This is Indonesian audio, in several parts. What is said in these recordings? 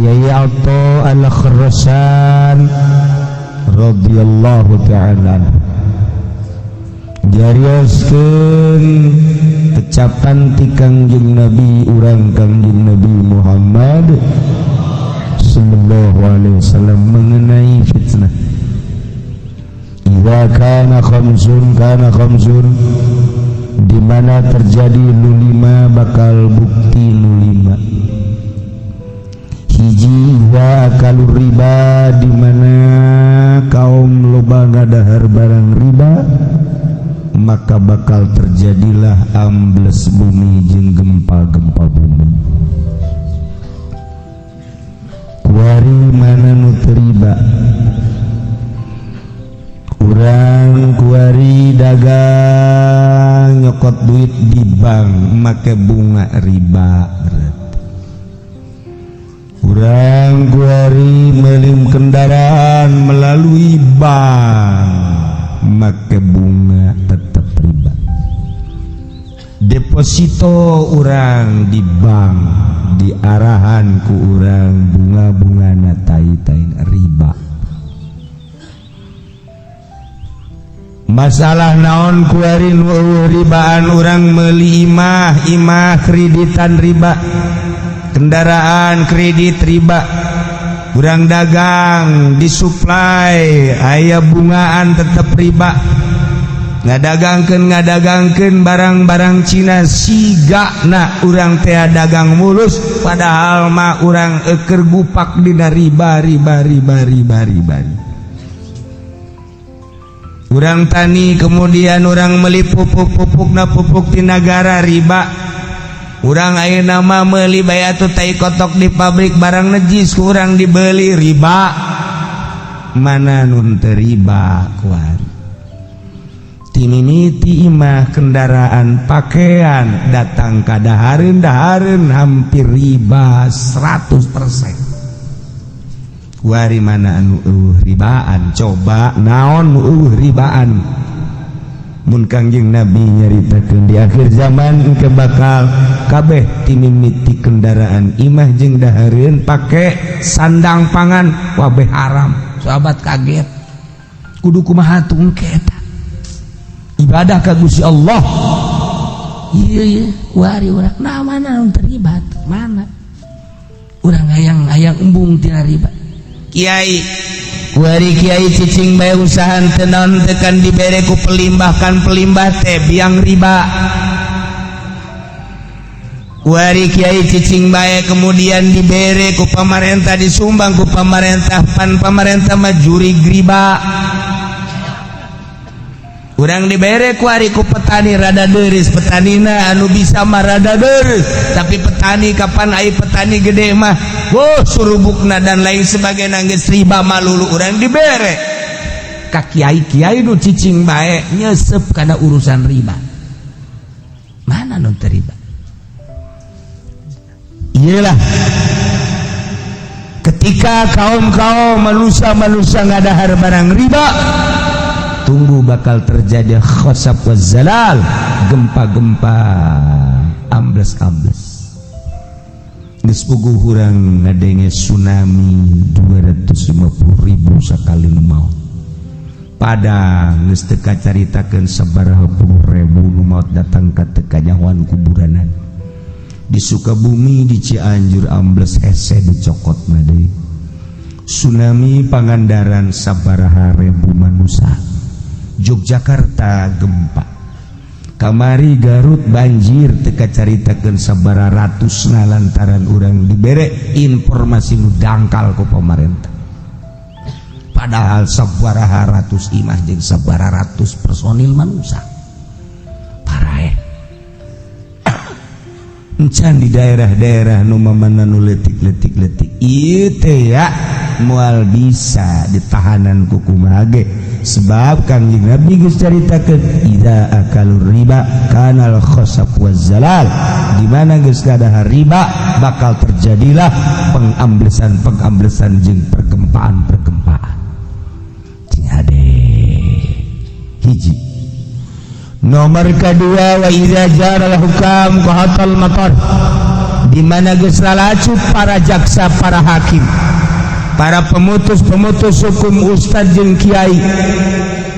Kyai Alto Al-Khurasan radhiyallahu ta'ala jarioskeun ucapan ti Kangjeng Nabi urang Kangjeng Nabi Muhammad sallallahu alaihi wasallam mengenai fitnah. Idza kana khamsun di mana terjadi lulima bakal bukti lulima. Hiji wa kalau riba di mana kaum loba ngadahar barang riba maka bakal terjadilah ambles bumi jeung gempa-gempa bumi. Kuari mana nu riba? Urang kuari dagang nyokot duit di bank make bunga riba berarti. Urang kuari melim kendaraan melalui bank make bunga tetap riba. Deposito urang di bank diarahan ku urang bunga-bunga na tai-tai riba. Masalah naon kuari nu ribaan urang meuli imah kreditan riba, kendaraan kredit riba, urang dagang disuplai aya bungaan tetap riba. Ngadagangkeun barang-barang Cina sigana urang teh dagang mulus padahal mah urang keur gupak dina riba. Urang tani kemudian urang meuli pupuk-pupukna pupuk di negara riba. Urang ayeuna mah meuli bae atuh tai kotok di pabrik barang najis urang dibeli riba. Mana nun teu riba kuari. Timimiti imah kendaraan pakaian datang ka dahareun hampir riba 100%. Kuari mana anu ribaan coba naon nu ribaan. Mun Kangjeng Nabi nyaritakeun di akhir zaman ke bakal kabeh timimiti kendaraan imah jeung dahareun pake sandang pangan wabeh haram. Sahabat kaget. Kudu kumaha tungke eta. Ibadah ka Gusti Allah. Iya wari urang nah mana nu terlibat mana urang hayang embung tina riba. Kiai wari kiai cicing bae usahan teu naon tekan dibere ku pelimbah teh biang riba. Wari kiai cicing bae kemudian dibere ku pamarentah disumbang ku pamarentah pamarentah mah juri riba. Urang dibere kuari ku petani rada deureus petanina anu bisa mah rada deureus tapi petani kapan aya petani gede mah surubukna dan lain sebagainya geus riba malulu urang dibere ka kiai-kiai nu cicing bae nyesep kana urusan riba. Mana nu teu riba? Iyalah ketika kaum-kaum manusia ngadahar barang riba tunggu bakal terjadi khosab wa zalal, gempa-gempa, ambles-ambles. Geus puguh urang ngadenge tsunami 250.000 sakali nu maot. Padahal geus teu kacaritakeun sabaraha puluh ribu nu maot datang ka teu kanyahoan kuburanan. Di Sukabumi di Cianjur ambles hese dicokotna deui. Tsunami Pangandaran sabaraha ribu manusia. Yogyakarta gempa, kamari Garut banjir teka caritakeun sabaraha ratusna lantaran urang dibere informasi nu dangkal ku pamarentah. Padahal sabaraha ratus imah jeung sabaraha ratus personil manusia. Parae. Encan di daerah-daerah nu mamana nu leutik-leutik ieu teh ya moal bisa ditahanan ku kumaha ge. Sebab Kangjeng Nabi geus caritakeun idza akalur riba kanal khosab waz zalal, di mana geus gadahar riba bakal terjadilah pengamblesan jeung pergempaan. Cing hade hiji. Nomor kedua wa idza jaral hukam qahatal matar, di mana geus lalacu para jaksa, para hakim, para pemutus hukum, ustad jeung kiai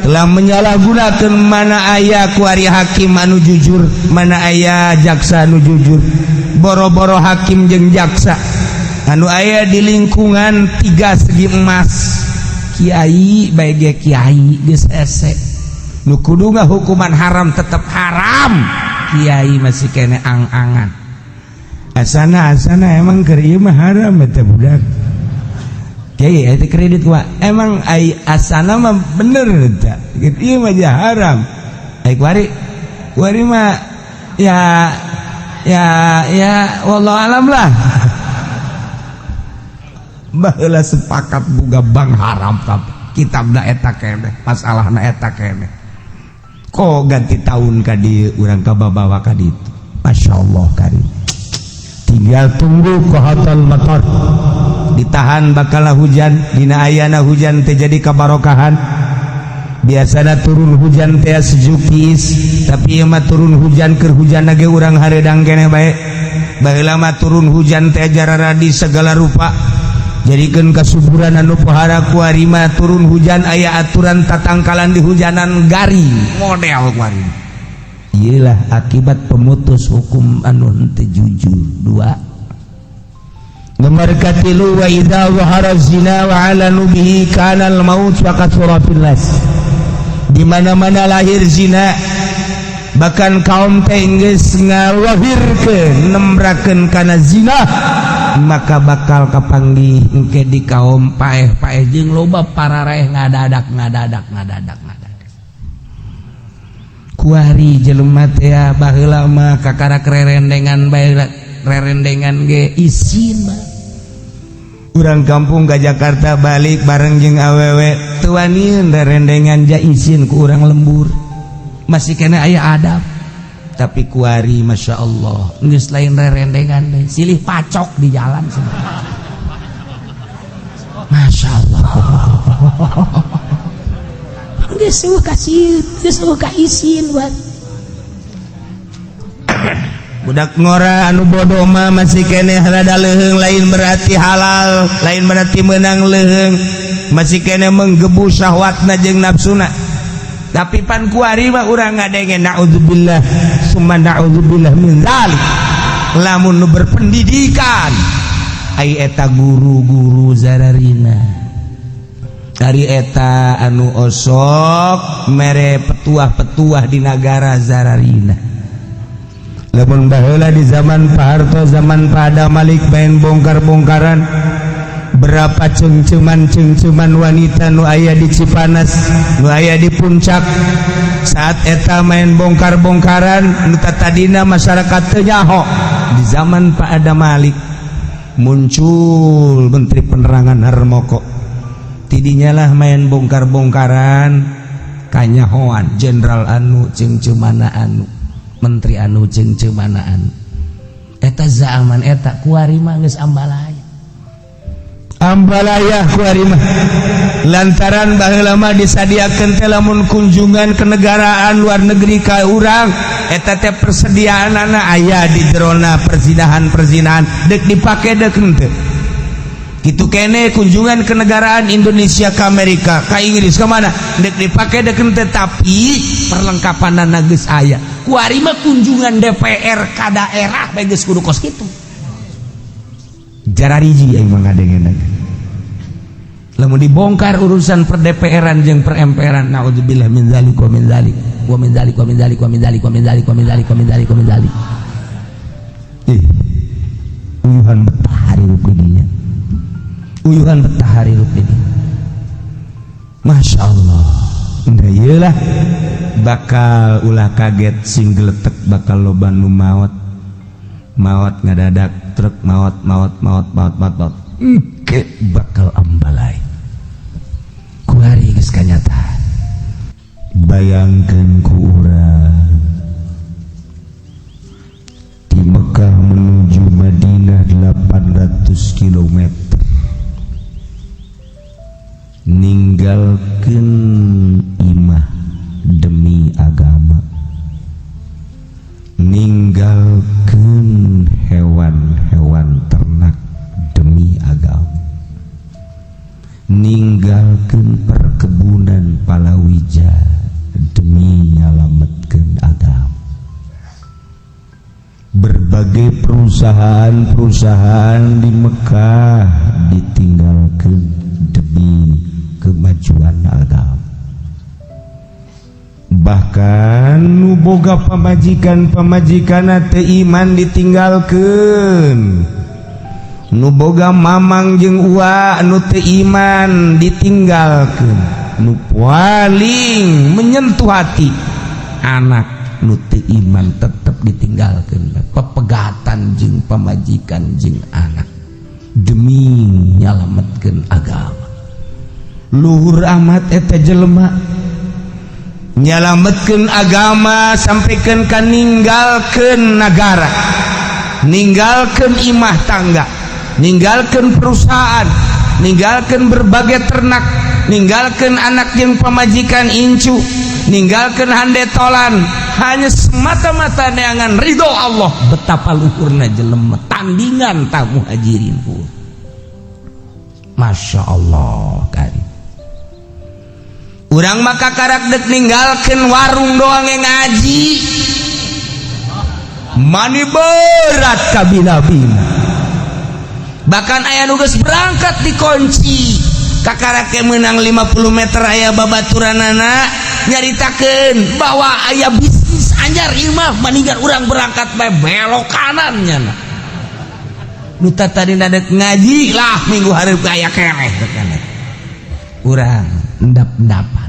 telah menyalahgunakeun mana aya ku ari hakim anu jujur, mana aya jaksa anu jujur. Boro-boro hakim jeung jaksa anu aya di lingkungan 3 segi emas, kiai bae ge kiai geus ese nu kudu hukuman haram tetep haram, kiai masih kene ang-angan. Asana emang keur ieu mah haram eta budak. Kiai eta kredit wa emang ai asana mah bener eta. Ieu mah jah haram. Ai kuari mah ya wallahu alam lah. Baheula sepakat boga bang haram tapi kitabna eta keneh, masalahna eta keneh. Kok ganti tahun ka dieu urang kababawa ka ditu. Masyaallah karim. Tinggal tunggu qahatul matar. Ditahan bakal hujan, dina ayana hujan teh jadi kabarokahan. Biasana turun hujan teh sejuk tiis, tapi ieu mah turun hujan keur hujanna ge urang hareudang keneh bae. Baheula mah turun hujan teh jararadi segala rupa. Jadikeun kasuburan anu pohara kuari mah turun hujan aya aturan tatangkalan di hujanan garing model kuari. Iyalah akibat pemutus hukum anu henteu jujur. 2 nomor katilu wa idza zahara zina wa alanu bihi kana al maut wa kathura fil nas. Di mana-mana lahir zina bahkan kaum teh geus ngalahirkeun nembrakeun kana zina maka bakal kapanggih engke di kaum paeh-paeh jeung loba parareh ngadadak. Kuari jelema teh baheula mah kakara rerendengan bae rerendengan ge isin mah. Urang kampung ka Jakarta balik bareng jeung awewe teu wani rerendengan ja isin ku urang lembur. Masih kena aya adab. Tapi kuari Masya Allah geus lain rerendengan deh, silih pacok di jalan semua. Masya Allah geus ka isin buat budak ngora anu bodoh mah masih keneh rada leuheung, lain berarti halal, lain berarti menang leuheung, masih keneh menggebu syahwatna jeung nafsuna. Tapi pan kuari mah urang ngadengen naudzubillah summa naudzubillah min zalik. Lamun nu berpendidikan ai eta guru-guru zararina. Dari eta anu osok mere petuah-petuah di negara zararina. Lamun baheula di zaman Pak Harto, zaman Pak Adam Malik main bongkar-bongkaran, berapa cengceman wanita nu aya di Cipanas, nu aya di Puncak. Saat eta main bongkar-bongkaran nu tadina masyarakat teu nyaho. Di zaman Pak Adam Malik muncul Menteri Penerangan Harmoko. Tidinya lah main bongkar-bongkaran kanyahoan jenderal anu cengcemana anu, menteri anu cengcemana anu. Eta zaman eta kuari mah geus ambalaya kuari mah lantaran baheula mah disadiakeun teh lamun kunjungan kenegaraan luar negeri ka urang eta teh persediaanna aya di jerona perzinahan deuk dipake deuk henteu. Kitu kene kunjungan kenegaraan Indonesia ke Amerika, ke Inggris, ke mana deuk dipake deuk henteu, tapi perlengkapanna geus aya. Kuari mah kunjungan DPR ka daerah bae geus kudu kos kitu. Jarariji aing mah ngadengeun. Lamun dibongkar urusan per DPR-an jeung per MPR-an, naudzubillah min zalik wa min zalik wa min zalik wa min zalik wa min zalik wa min zalik wa min zalik wa min zalik wa min zalik. Uyuhan betah hari rupidinya. Uyuhan betah hari rupidinya. Masya Allah. Nda ieulah bakal ulah kaget sing geletek bakal loba nu maot. Maot ngadadak truk maot engke bakal ambalai. Kuari geus kanyataan. Bayangkeun ku urang di Mekah menuju Madinah 800 km, ninggalkeun imah demi agama, ninggalkeun hewan berbagai perusahaan-perusahaan di Mekah ditinggalkan demi kemajuan agama. Bahkan nu boga pamajikan teu iman ditinggalkeun, nu boga mamang jeung uwa nu teu iman ditinggalkeun, nu paling menyentuh hati anak nu teu iman tetep ditinggalkeun, pepegatan jeung pamajikan jeung anak demi nyalametkeun agama. Luhur amat eta jelema nyalametkeun agama sampaikan ka ninggalkeun nagara, ninggalkeun imah tangga, ninggalkeun perusahaan, ninggalkeun berbagai ternak, ninggalkeun anak jeung pamajikan incu, ninggalkeun handetolan hanya semata-mata neangan ridho Allah. Betapa luhurna jelema tandingan ta muhajirin. Masya Allah karim. Urang maka karak dek ninggalkeun warung doang yang ngaji mani berat kabina-bina. Bahkan aya nu geus berangkat dikunci kakarak menang 50 meter aya babaturanana nyaritakeun bahwa aya bisnis anyar ieu mah maninggal urang berangkat bae belok kanan nya. Nu tadina dek ngaji lah minggu hareup aya keneh keneh. Urang endap-endapan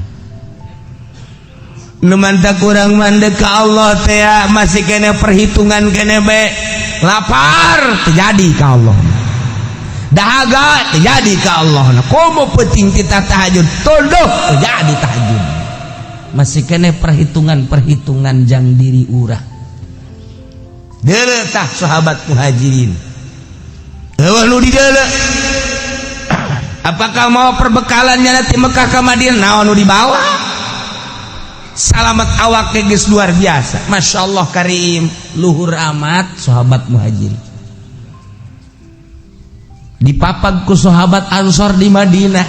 nu mantak urang mandek ka Allah teh masih kena perhitungan kene be. Lapar terjadi ka Allah, dahaga terjadi ka Allah, komo penting kita tahajud toldoh terjadi tahajud. Masih kena perhitungan jang diri urang. Deuleu tah sahabat muhajirin eueuh nu di deuleu. Apakah mau perbekalannya nanti Mekah ke Madinah? Naon nu dibawa? Salamat awak geus luar biasa. Masya Allah karim, luhur amat sahabat muhajir. Dipapag ku sahabat Ansor di Madinah,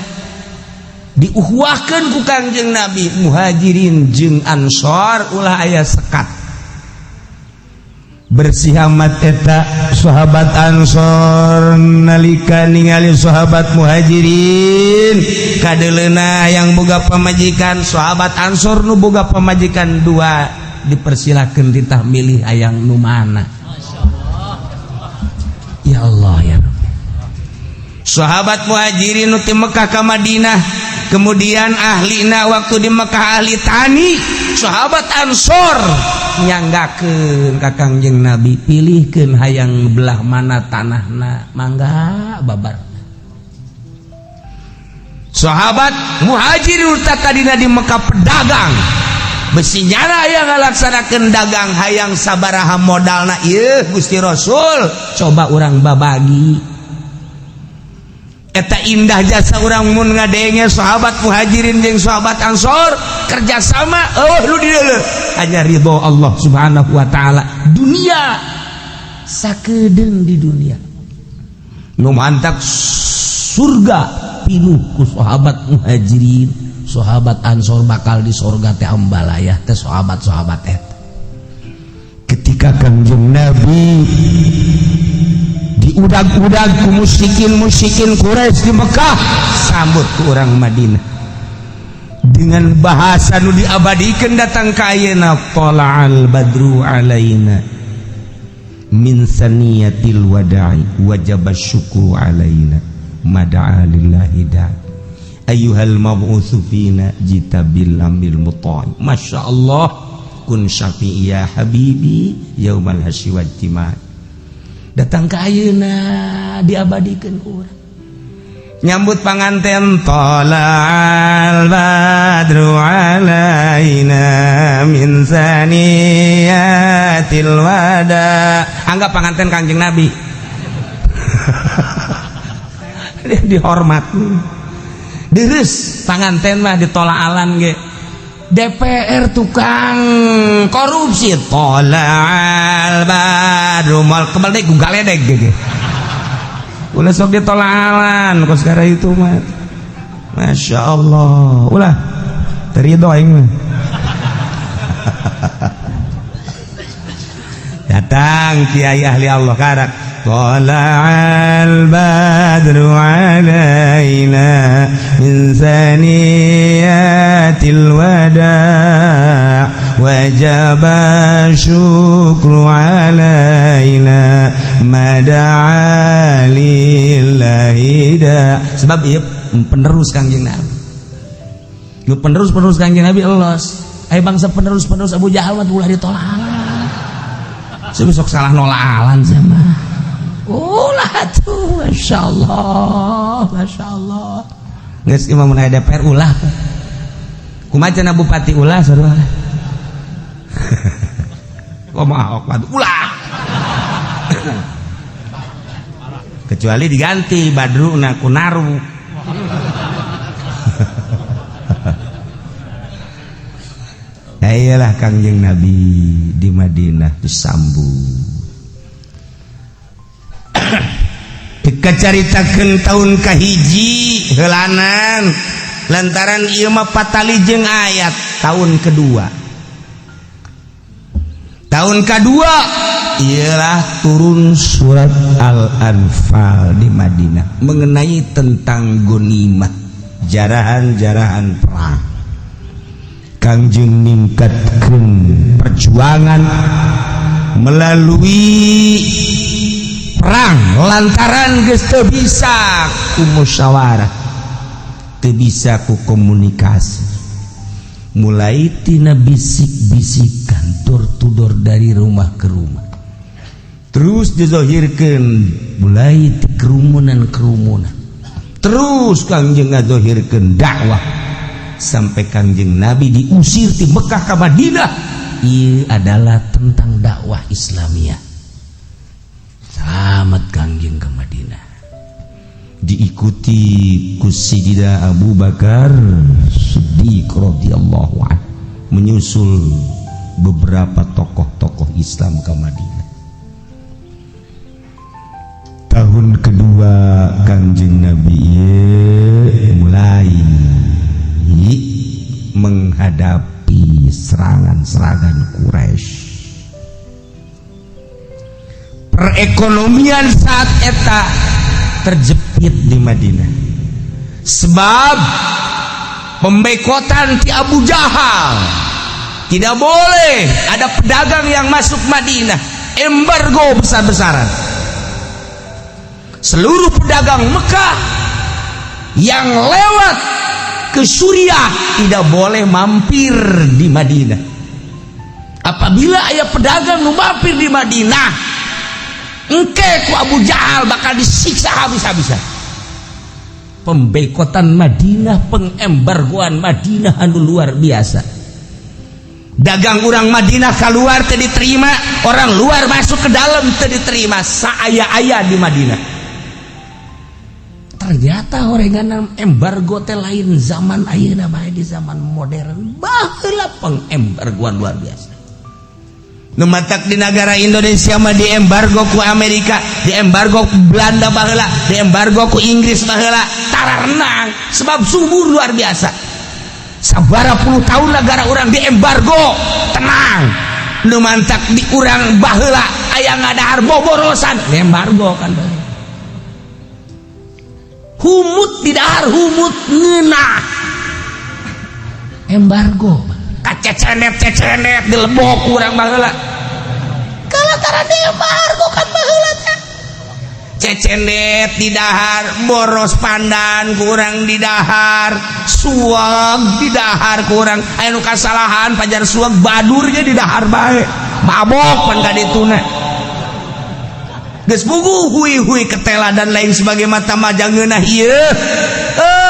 diuhwahkeun ku Kangjeng Nabi. Muhajirin jeung Ansor ulah aya sekat. Bersih amat eta sahabat Ansor nalika ningali sahabat muhajirin kadeleuna yang boga pamajikan. Sahabat Ansor nu boga pamajikan dua dipersilakeun ditah milih hayang nu mana. Ya Allah ya Rabbi. Sahabat muhajirin nu ti Mekah ka Madinah, kemudian ahlina waktu di Mekah ahli tani, sahabat Ansor nyanggakeun ka Kangjeng Nabi, pilihkeun hayang belah mana tanahna, mangga babar. Sahabat muhajirin tadina di Mekah pedagang, besi nyana yang ngalaksanakeun dagang hayang sabaraha modalna ieu Gusti Rasul, coba urang babagi. Eta indah jasa urang mun ngadenge sahabat muhajirin jeung sahabat Ansor kerjasama lu di deuleu hanya ridho Allah subhanahu wa ta'ala. Dunia sakedeung di dunia nu mantak surga pinuh ku sahabat muhajirin, sahabat Ansor bakal di surga teh ambalayah teh sahabat-sahabat eta. Ketika Kangjeng Nabi diudag-udag ku musyrikin Quraisy di Mekah, sambut ku orang Madinah dengan bahasa nu diabadikeun datang ka ayeuna, tala'al badru alaina min saniyatil wada'i wajaba syukru alaina mada'a lillahi da'i ayyuhal mab'utsu fina jita bil amil muta'i. Masya Allah, kun syafi'i ya habibi yaumal hasyi wal timai. Datang ke ayeuna diabadikeun ku urang. Nyambut panganten tala'al badru alaina min saniyatil wada. Anggap panganten Kangjeng Nabi. Dia dihormat. Deres panganten mah ditolaalan ge. DPR tukang korupsi, tolal baru mal kembali ku galedeg gitu. Ulah sok ditolalan kos gara itu mah. Masya Allah. Ulah terido aing mah. Data Sarang kiai ahli Allah karak Tala'al badru alaina min saniyatil wada' wajaba syukru alaina mada'a lillahi da. Sebab ieu penerus Kangjeng Nabi. Ieu penerus Kangjeng Nabi elos. Ai bangsa penerus Abu Jahal mah ulah ditolak. Sebab sok salah nolalan sama. Ulah tuh, Masya Allah. Nges imam munai DPR ulah. Kumaca na bupati ulah sarua. Kumaha ok ulah. Kecuali diganti Badruna Kunaru. Iyalah Kangjeng Nabi di Madinah disambung. Dicaritakeun tahun kahiji heulanan lantaran ieu mah patali jeung ayat tahun kedua ialah turun surat Al-Anfal di Madinah mengenai tentang ghanimah jarahan-jarahan perang. Kangjeng ningkatkeun perjuangan melalui perang lantaran geus teu bisa ku musyawarah, teu bisa ku komunikasi, mulai tina bisik-bisikan door-to-door dari rumah ke rumah, terus dizahirkeun mulai ti kerumunan, terus Kangjeng ngazahirkeun dakwah sampai Kangjeng Nabi diusir di Mekah ke Madinah. Ieu adalah tentang dakwah Islamiyah. Selamat Kangjeng ke Madinah, diikuti ku Sayyidina Abu Bakar Siddiq radhiyallahu anhu, menyusul beberapa tokoh-tokoh Islam ke Madinah. Tahun kedua Kangjeng Nabi mulai menghadapi serangan-serangan Quraisy. Perekonomian saat eta terjepit di Madinah sebab pembekotan ti Abu Jahal. Tidak boleh ada pedagang yang masuk Madinah, embargo besar-besaran. Seluruh pedagang Mekah yang lewat ke Suriah tidak boleh mampir di Madinah. Apabila ayah pedagang nu mampir di Madinah, engke ku Abu Jahal bakal disiksa habis-habisan. Pembekotan Madinah, pengembargoan Madinah anu luar biasa. Dagang orang Madinah keluar teu diterima, orang luar masuk ke dalam teu diterima, saaya-aya di Madinah. Ternyata horengan embargo teh lain zaman ayeuna bae di zaman modern. Baheula pengembargoan luar biasa. Nu matak di negara Indonesia mah diembargo ku Amerika, diembargo ku Belanda baheula, diembargo ku Inggris baheula, tararenang sebab subur luar biasa. Sabara puluh tahun negara orang diembargo, tenang. Nu mantak di urang baheula aya ngadahar boborosan, diembargo kan bae. Humut didahar, humut ngeunah, embargo. Kacecenet dilebok urang baheula. Kalantaran diembargo kan baheula teh. Cecenet didahar, boros pandan ku urang didahar, suag didahar ku urang. Aya nu kasalahan pajar suag badur ge didahar bae. Mabok pan ka dituna. Geus bugu hui-hui ketela dan lain sebagainya mata majang ngeunah ieu.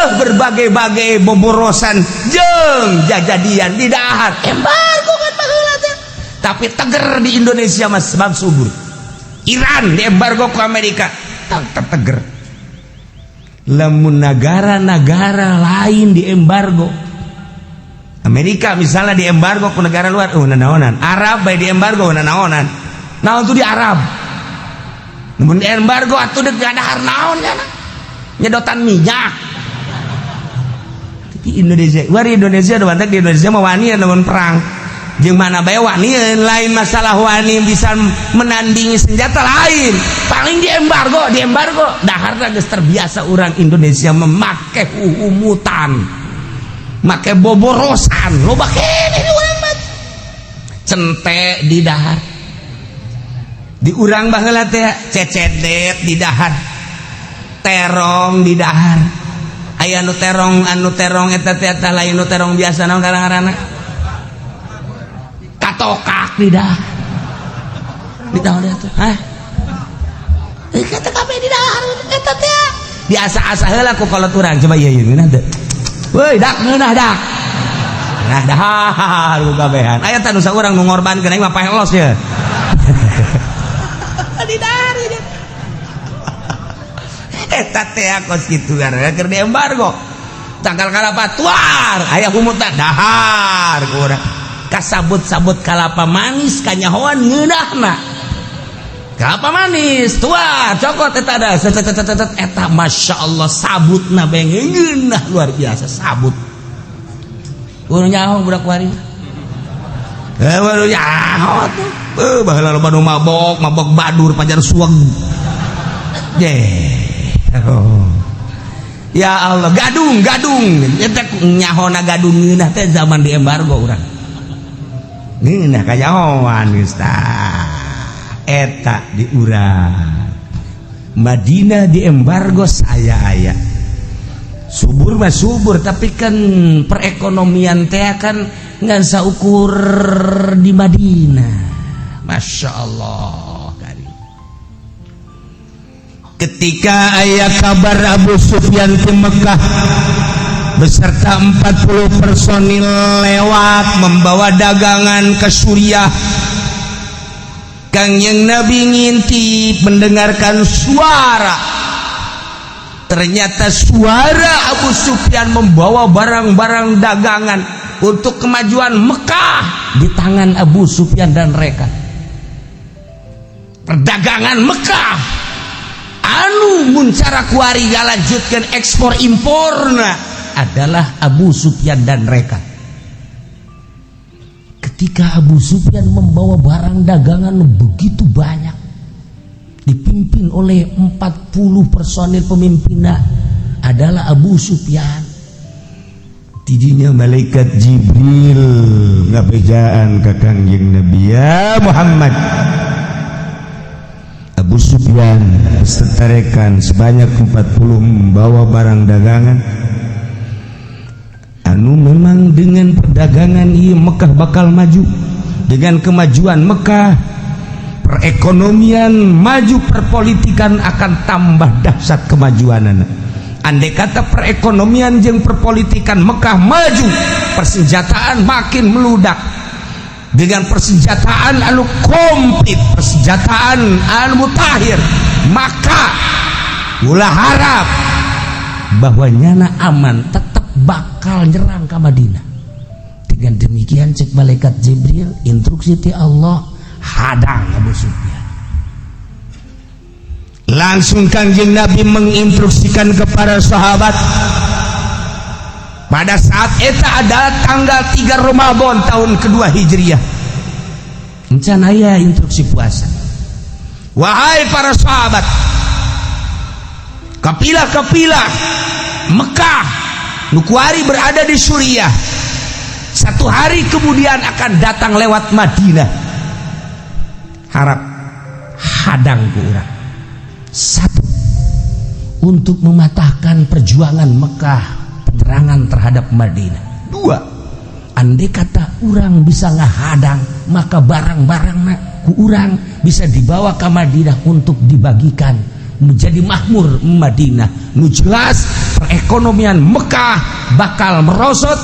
Berbagai-bagai boborosan jeung jajadian di dahar embargo kan baheula teh. Tapi teger di Indonesia mas sebab subur. Iran diembargo ke Amerika teger. Lamun negara-negara lain diembargo, Amerika misalnya diembargo ke negara luar, nanaonan. Arab bae diembargo nanaonan. Naon tuh di Arab. Namun diembargo atuh deuk dahar naon nya nyedotan minyak. Di Indonesia, war Indonesia ada banyak di Indonesia mau wani namun perang jeung mana bae wani lain masalah wani bisa menandingi senjata lain paling di embargo daharna geus terbiasa orang Indonesia memakai umutan make boborosan loba kene di urang mah centek di dahar di urang baheula teh cecedet di dahar terong di dahar aya anu terong eta teh lain nu terong biasa naon ngaranna katokak di dahar di dahar eta hah kata kabeh di dahar eta teh biasa-asa heula ku kolot urang coba ieu geunah teh weuy dak ngeunah dak nah dahar ku kabehan aya teh nu saurang nu ngorbankeun aing mah paelos ye di dahar eta teh kos kitu gara keur di embargo tanggal kalapa tuar aya humutna dahar ku urang kasabut-sabut kalapa manis kanyahoan ngeunahna kalapa manis tuar cokot eta da eta masyaallah sabutna bae ngeunah luar biasa sabut urang nyaho budak wari baru nyaho tuh baheula loba nu mabok badur pajar suweg oh. Ya Allah gadung eta nyahona gadung ngeunah teh zaman di embargo urang ngeunah kanyahoan geus tah eta di urang Madinah di embargo saya aya subur mah subur tapi kan perekonomian teh kan ngan saukur di Madinah Masya Allah. Ketika aya kabar Abu Sufyan ke Mekah beserta 40 personil lewat membawa dagangan ke Suriah, Kangjeng Nabi ngintip mendengarkan suara. Ternyata suara Abu Sufyan membawa barang-barang dagangan untuk kemajuan Mekah di tangan Abu Sufyan dan mereka. Perdagangan Mekah anu muncara kuari ngalanjutkeun ekspor imporna adalah Abu Sufyan dan mereka. Ketika Abu Sufyan membawa barang dagangan begitu banyak, dipimpin oleh 40 personil pemimpinnya adalah Abu Sufyan. Tidinya malaikat Jibril ngabejaan ka Kangjeng Nabi ya Muhammad. Abu Sufyan beserta rekan sebanyak 40 membawa barang dagangan anu memang dengan perdagangan ieu Mekah bakal maju. Dengan kemajuan Mekah perekonomian maju, perpolitikan akan tambah dahsyat kemajuanana. Andai kata perekonomian jeung perpolitikan Mekah maju, persenjataan makin meludak. Dengan persenjataan anu komplit, persenjataan anu mutakhir, maka ulah harap bahwa nyana aman tetap bakal nyerang ke Madinah. Dengan demikian cek malaikat Jibril, instruksi ti Allah, hadang Abu Sufyan. Langsung Kangjeng Nabi menginstruksikan kepada sahabat. Pada saat itu adalah tanggal 3 Ramadan tahun kedua Hijriah. Encan aya instruksi puasa. Wahai para sahabat, kapilah-kapilah Mekah nukuari berada di Suriah, 1 hari kemudian akan datang lewat Madinah. Harap hadang ku urang. 1, untuk mematahkan perjuangan Mekah, penerangan terhadap Madinah. 2, andai kata urang bisa ngahadang, maka barang-barangna ku urang bisa dibawa ke Madinah untuk dibagikan menjadi makmur Madinah. Nu jelas perekonomian Mekah bakal merosot,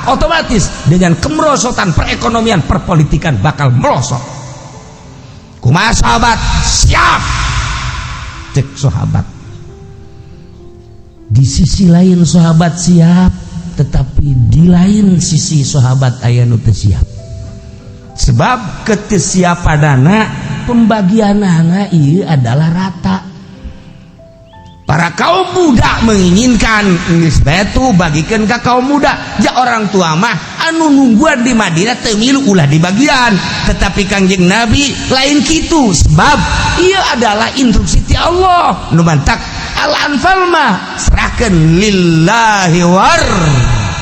otomatis dengan kemerosotan perekonomian perpolitikan bakal merosot. Kumaha sahabat? Siap. Cek sahabat. Di sisi lain sahabat siap, tetapi di lain sisi sahabat aya nu teu siap. Sebab ketesiapanana pembagianana ieu adalah rata. Para kaum muda menginginkan itu bagikan ke kaum muda ja orang tua mah anu nungguan di Madinah teu milu ulah di bagian, tetapi Kangjeng Nabi lain kitu sebab ia adalah instruksi ti Allah nu mantak al-anfal mah serahkeun lillahi war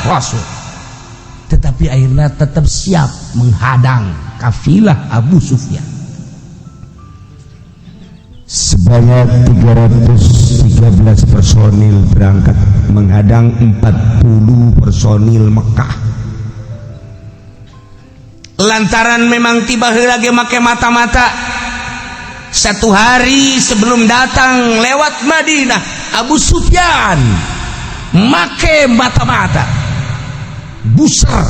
rasul, tetapi akhirnya tetap siap menghadang kafilah Abu Sufyan sebanyak 313 personil berangkat menghadang 40 personil Mekah. Lantaran memang tiba lagi make mata-mata, satu hari sebelum datang lewat Madinah Abu Sufyan make mata-mata busar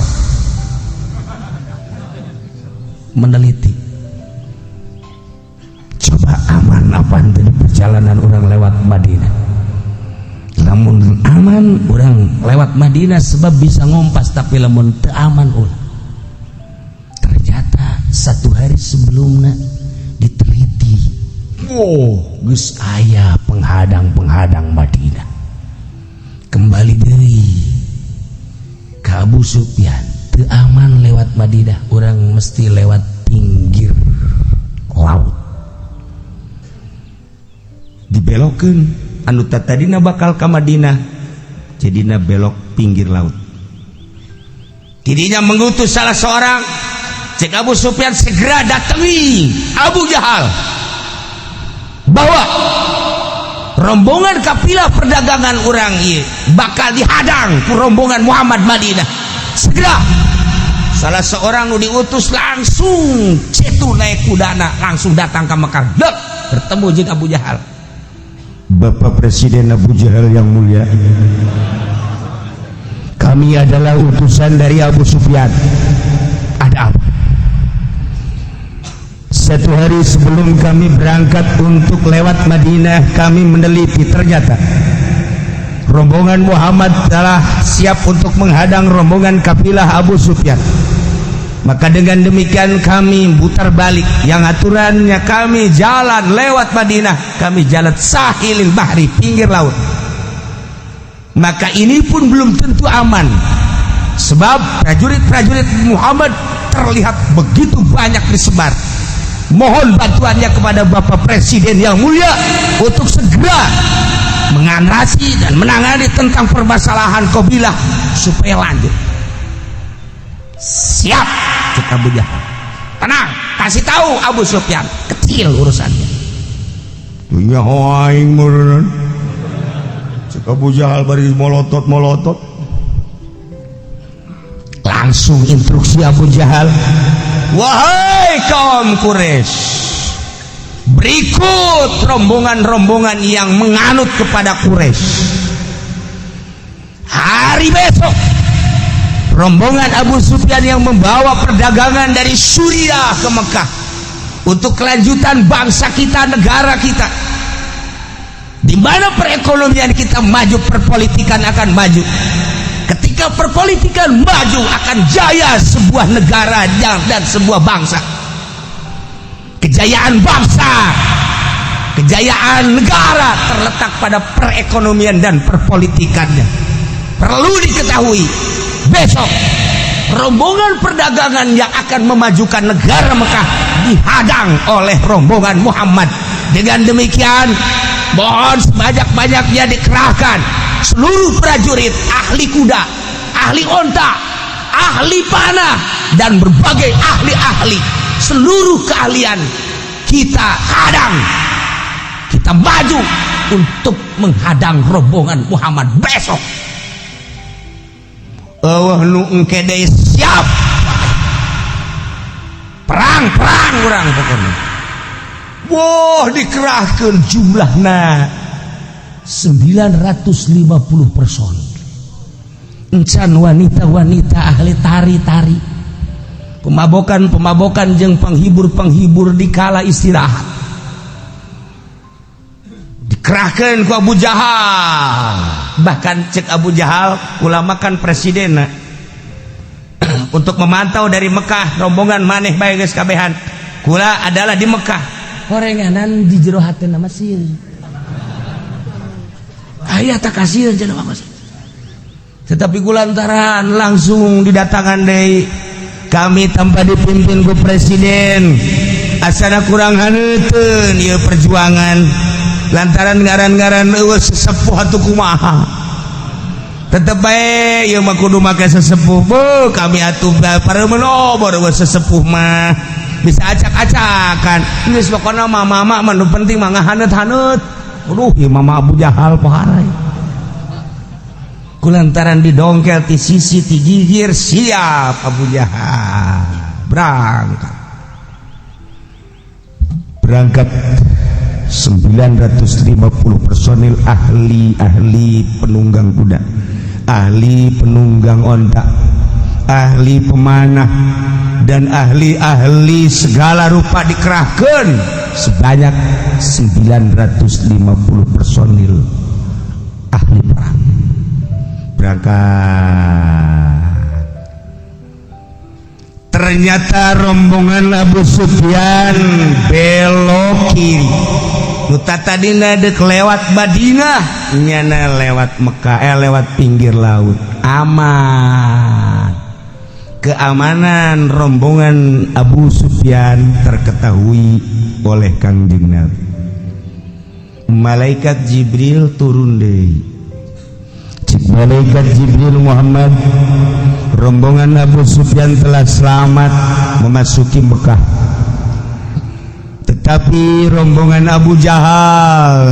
meneliti coba aman apa dari perjalanan orang lewat Madinah. Lamun aman orang lewat Madinah sebab bisa ngompas, tapi lamun teu aman ulah. Ternyata satu hari sebelumnya diteliti, geus aya penghadang-penghadang Madinah. Kembali deui ka Abu Sufyan, teu aman lewat Madinah, orang mesti lewat pinggir laut. Dibelokeun anu tadina bakal ka Madinah jadina belok pinggir laut. Tidinya mengutus salah seorang cek Abu Sufyan segera datangi Abu Jahal, bawa rombongan kafilah perdagangan orang ieu bakal dihadang ku rombongan Muhammad Madinah. Segera salah seorang nu diutus langsung cetu naik kudana langsung datang ke Mekah, dek bertemu jeung Abu Jahal. Bapak Presiden Abu Jahal yang mulia, kami adalah utusan dari Abu Sufyan. Ada apa? Satu hari sebelum kami berangkat untuk lewat Madinah, kami meneliti ternyata rombongan Muhammad telah siap untuk menghadang rombongan kafilah Abu Sufyan. Maka dengan demikian kami putar balik, yang aturannya kami jalan lewat Madinah, kami jalan sahilil bahri, pinggir laut. Maka ini pun belum tentu aman, sebab prajurit-prajurit Muhammad terlihat begitu banyak disebar. Mohon bantuannya kepada Bapak Presiden yang mulia untuk segera mengatasi dan menangani tentang permasalahan kabilah supaya lanjut. Siap, cek Abu Jahal. Tenang, kasih tahu Abu Sufyan, kecil urusannya. Punya hoaing meureun. Cek Abu Jahal bari molotot. Langsung instruksi Abu Jahal, wahai kaum Quraisy, berikut rombongan-rombongan yang menganut kepada Quraisy. Hari besok rombongan Abu Sufyan yang membawa perdagangan dari Suriah ke Mekah untuk kelanjutan bangsa kita, negara kita, di mana perekonomian kita maju, perpolitikan akan maju. Ketika perpolitikan maju akan jaya sebuah negara dan sebuah bangsa. Kejayaan bangsa, kejayaan negara terletak pada perekonomian dan perpolitikannya. Perlu diketahui, besok rombongan perdagangan yang akan memajukan negara Mekah dihadang oleh rombongan Muhammad. Dengan demikian mohon sebanyak-banyaknya dikerahkan seluruh prajurit, ahli kuda, ahli onta, ahli panah, dan berbagai ahli-ahli. Seluruh keahlian kita hadang, kita maju untuk menghadang rombongan Muhammad besok. Nu engke deui siap perang urang pokoknya. Wah, dikerahkeun jumlahna 950 personil. Encan wanita-wanita ahli tari-tari, pemabokan jeung penghibur-penghibur di kala istirahat. Dikerahkeun ku Abu Jahal. Bahkan cek Abu Jahal ulama kan presiden untuk memantau dari Mekah rombongan maneh bae geus kabehan. Kula adalah di Mekah. Horenganan di jero hateuna Mesir. aya tak kasihan cenah Mas. Tetapi kulantaran langsung didatangan deui kami tanpa dipimpin ku presiden asana kurang haneuteun ieu perjuangan lantaran ngaran-ngaran eueuh sesepuh atuh kumaha tetep bae ieu mah kudu make sesepuh beuh kami atuh pareumeuh obor eueuh sesepuh mah bisa acak-acakan geus pokona mama mah nu penting mah ngahaneut-haneut aduh ieu mama Abu Jahal paharai kulantaran didongkel ti sisi ti gigir siap Abu Jahal berangkat 950 personil ahli penunggang kuda, ahli penunggang onta, ahli pemanah dan ahli segala rupa dikerahkan sebanyak 950 personil ahli perang berangkat. Ternyata rombongan Abu Sufyan belok kiri. Nuta tadina dek lewat Madinah, nyana lewat Mekah, lewat pinggir laut. Aman. Keamanan rombongan Abu Sufyan terketahui oleh Kangjeng Nabi. Malaikat Jibril turun deui. Malaikat Jibril Muhammad, rombongan Abu Sufyan telah selamat memasuki Mekah. Tetapi rombongan Abu Jahal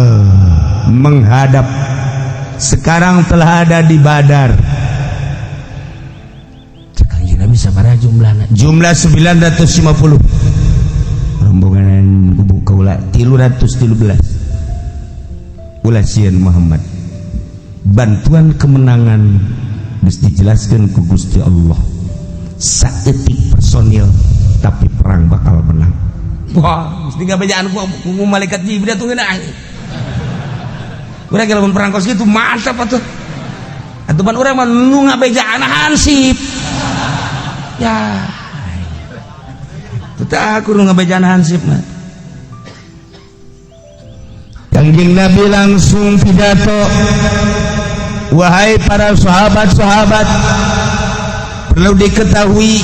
menghadap. Sekarang telah ada di Badar. Kanjeng Nabi sabaraha jumlahna? Jumlah 950. Rombongan kubu kaula 313. Ulah sieun Muhammad. Bantuan kemenangan mesti dijelaskan ke Gusti Allah. Saeutik personil tapi perang bakal menang. Wah, mesti ngabejaan ku malaikat Jibril tuh ngeunah. Urang lamun perang kos kitu mantap atuh. Atuh urang mah nu ngabejaan hansip. Ya. Teu aku nu ngabejaan hansip mah. Kanjeng Nabi langsung pidato, wahai para sahabat-sahabat, perlu diketahui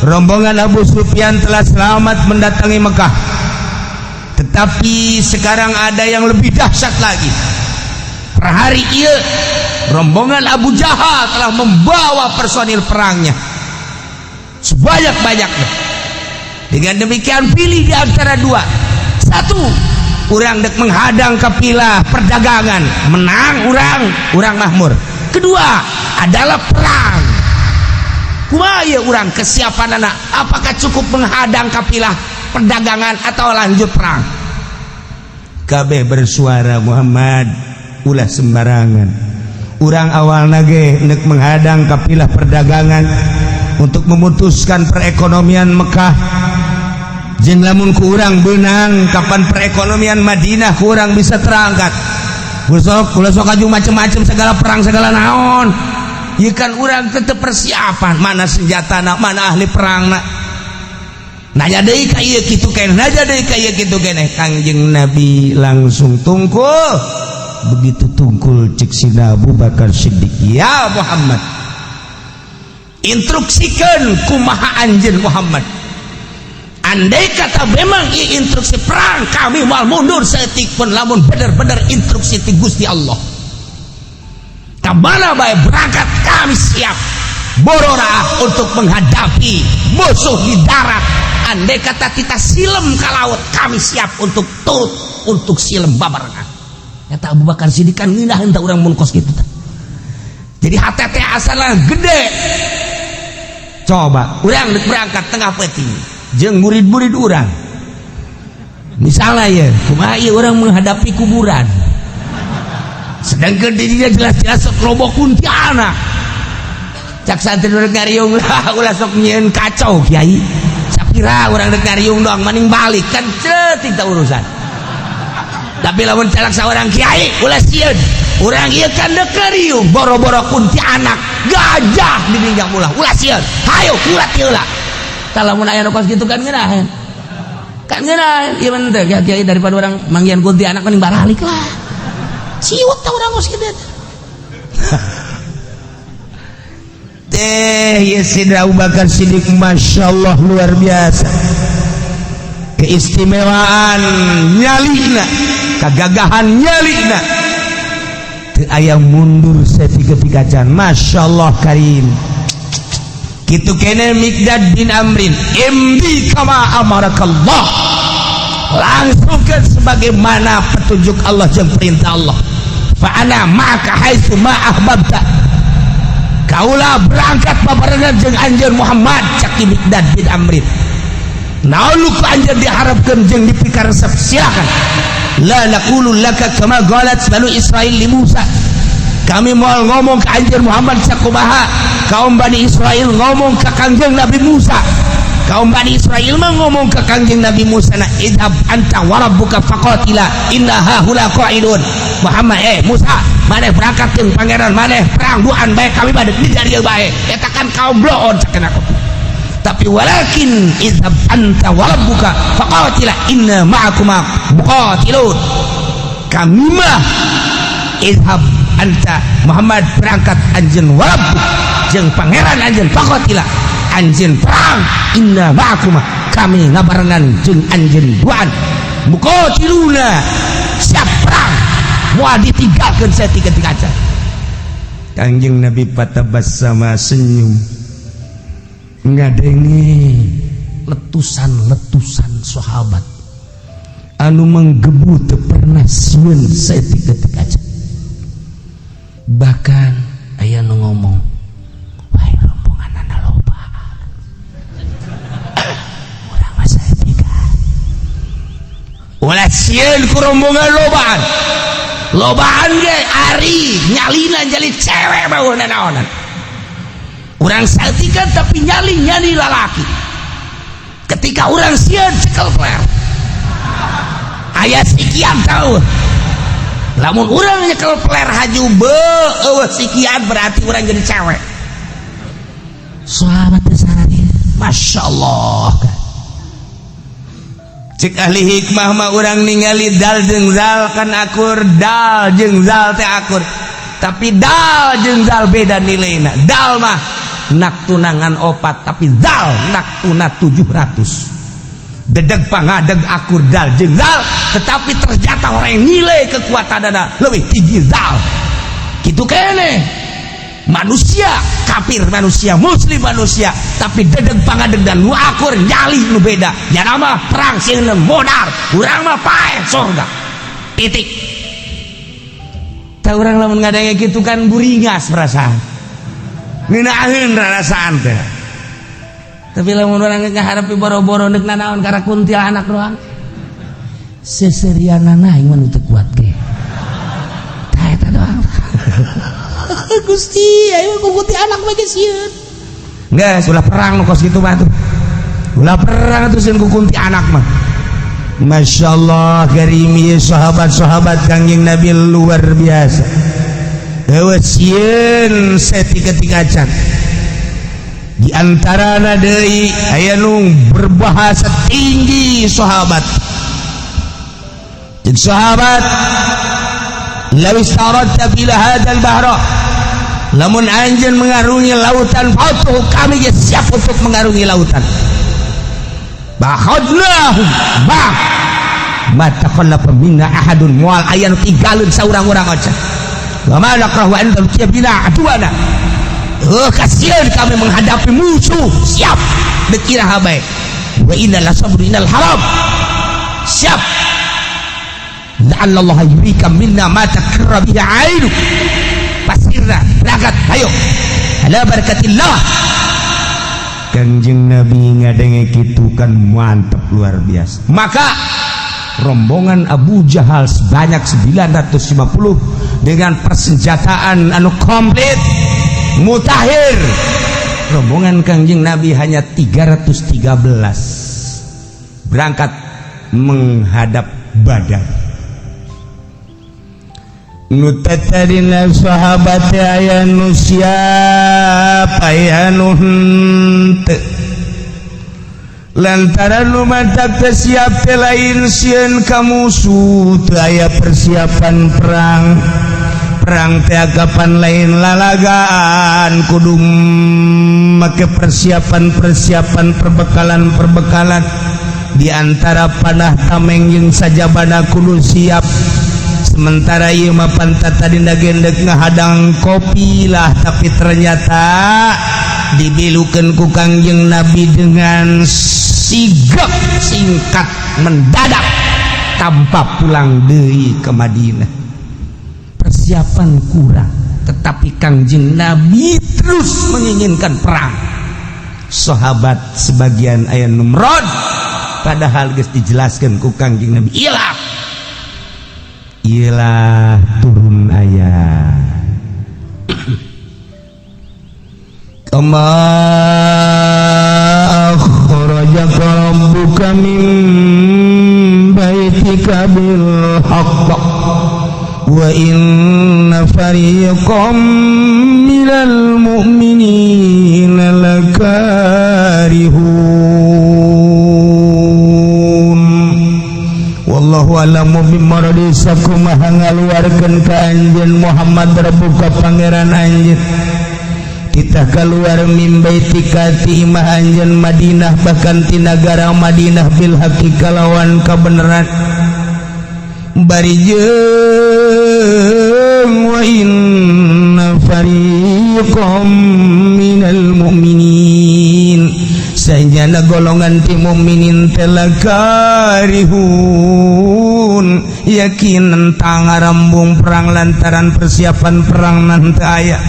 rombongan Abu Sufyan telah selamat mendatangi Mekah. Tetapi sekarang ada yang lebih dahsyat lagi. Per hari ini rombongan Abu Jahal telah membawa personil perangnya sebanyak-banyaknya. Dengan demikian pilih di antara dua. Satu, urang dek menghadang kapilah perdagangan, menang urang mahmur. Kedua adalah perang. Kumaha ya urang kesiapan anak? Apakah cukup menghadang kapilah perdagangan atau lanjut perang? Kabeh bersuara Muhammad, ulah sembarangan. Urang awal nage nek menghadang kapilah perdagangan untuk memutuskan perekonomian Mekah. Jeung lamun ku urang beunang kapan perekonomian Madinah ku urang bisa terangkat. Ulah sok aju macem-macem segala perang segala naon. Ieu kan urang tetep persiapan, mana senjatana, mana ahli perangna. Nanya deui ka ieu kitu keneh, nanya deui ka ieu kitu keneh. Kanjeng Nabi langsung tungkul. Begitu tungkul cek sina Abu Bakar Siddiq, ya Muhammad, instruksikeun kumaha anjeun Muhammad. Andai kata memang ini instruksi perang, kami mal mundur seetik pun, lamun bener-bener instruksi ti Gusti Allah. Kamana bae berangkat kami siap borora untuk menghadapi musuh di darat. Andai kata kita silem ke laut, kami siap untuk tut, untuk silem babarengan. Kata Abu Bakar Siddiq kan ngeunah henteu urang mun kos kitu. Jadi HTT asalna gede. Coba urang berangkat tengah peuting jeung murid-murid urang. Misalnya ya, kumaha ieu urang menghadapi kuburan. Sedangkan dirinya jelas-jelas sok loba kuntilanak. Cak santri urang ngariung lah ulah sok nyieun kacau kiai. Sapira urang rek ngariung doang maning balik kan ceuting ta urusan. Tapi lamun calak saurang kiai ulah sieun. Urang ieu kan dek ngariung boro-boro kuntilanak, gajah di pinggang ulah. Ulah sieun. Hayo ulah tieulah. Kalau aya nu kos kitu kan ngeunaheun. Kan ngeunaheun ieu mah teh kiai daripada orang manggian kunti anak mending baralik lah. ciut tah urang geus kieu ya Sayyidina Abu Bakar Siddiq masyaallah luar biasa keistimewaan nyalina kagagahan nyalina teu aya mundur saeutik-eutik acan masyaallah karim kitu kene Miqdad bin Amrin imdi kama amarakallah langsungkan sebagaimana petunjuk Allah jeung perintah Allah fa ana ma'aka haitsu ma ahbabta kaulah berangkat babarengan jeung anjeun Muhammad cak Miqdad bin Amrin naon ku anjeun diharapkeun jeung dipikaresep silakan la naqulu laka kama qalat Banu Israil li Musa kami moal ngomong ke anjeun Muhammad sakumaha kaum Bani Israil ngomong ke kangjeng Nabi Musa kaum Bani Israil mah ngomong ke kangjeng Nabi Musa na idhab anta wa rabbuka faqatila inna haula qa'idun Muhammad Musa maneh berangkat jeung pangeran maneh perang duaan bae kami bade di dieu bae eta kan kaum bloon sakeuna tapi walakin idhab anta wa rabbuka faqatila inna ma'akuma muqatilun kami mah idhab anta Muhammad berangkat anjeun wa rabbuk jeung pangeran anjeun faqatila anjeun perang inna ma'akuma kami ngabarengan jeung anjeun duaan muqatiluna siap perang moal ditinggalkeun saeutik-eutik acan Kangjeng Nabi patabassama senyum ngadengi letusan-letusan sahabat anu menggebu teu pernah sieun saeutik-eutik acan bahkan aya nu ngomong wahai rombonganna loba urang mah saeutik ulah sieun ku rombongan lobaan ge ari nyalina jadi cewek bauna naonan urang saeutik tapi nyali lalaki ketika urang sieun cekel fler aya sikian tahu lamun urang nyekel fler haju eueuh sikian berarti urang jadi cewek sahabat teh masyaallah cek ahli hikmah mah urang ningali dal jeung zal kan akur dal jeung zal teh akur tapi dal jeung zal beda nilaina dal mah nak tunangan 4 tapi zal nak tuna 700 dedeg pangadeg akur dal jeung zal tetapi ternyata orang nilai kekuatanana leuwih tinggi zal kitu keneh manusia kafir manusia muslim manusia tapi dedeg pangadeg dan nu akur nyali nu beda ya nama perang sieun modar urang mah paeh surga titik tah urang lamun ngadenge kitu kan buringas perasaan ngeunaheun rasaan teh tapi lamun urang ngaharapi boro-boro neuk nanaon kara kuntilanak doang seserianana aing mah nu teu kuat ge tah eta doang Gusti ayo kukuti anak mah geus sieun geus ulah perang nu kos kitu mah tuh ulah perang atuh sieun kukunti anak mah masyaallah karim ieu sahabat-sahabat Kangjeng Nabi luar biasa eueuh sieun saeutik-eutik acan di antarana deui aya nu berbahasa tinggi sahabat jeung sahabat law istaradta bila hadzal bahra lamun anjeun mengarungi lautan fatuh kami ge siap untuk mengarungi lautan bakhadnahum ma taqallafa minna ahadun moal aya nu tinggalkeun saurang-urang acan wa ma nakrahu an tabina aduana kasieun kami menghadapi musuh siap dekira habae wa innal sabru innal haram siap la'allallah yurika minna ma takarra bihi ainu pasirna ragat ayo ala barakatillah Kangjeng Nabi ngadenge kitu kan mantep luar biasa maka rombongan Abu Jahal sebanyak 950 dengan persenjataan anu komplit mutahir rombongan Kangjeng Nabi hanya 313 berangkat menghadap Badar nutatarina sahabat aya nu siap aya nu henteu lantaran lumatak siap lain sieun ka musuh teu aya persiapan perang teh agapan lain lalagaan kudu make persiapan perbekalan di antara panah tameng jeung sajabana kudu siap. Sementara ieu mah pantata dina gendek ngahadang kopi lah, tapi ternyata dibilukeun ku Kangjeng Nabi dengan sigap singkat mendadak tanpa pulang deui ke Madinah. Persiapan kurang, tetapi Kangjeng Nabi terus menginginkan perang. Sahabat sebagian aya numrod, padahal geus dijelaskeun ku Kangjeng Nabi, iyalah turun ayat kama akhrajaka rabbuka min baitika bil haqq wa inna fariqam minal mu'minina lakarihun. Wallahu a'lamu bimaradi sakumaha ngaluarkeun ka anjeun Muhammad rabbuka pangeran anjeun kita keluar mimbai tikati imah anjeun Madinah bahkan ti nagara Madinah bil haqqi kalawan kabeneran bari jeung wa inna fariqam minal mu'minin saenyana golongan ti mukminin teh lakarihun yakin tentang ngarembung perang lantaran persiapan perang nan teu aya.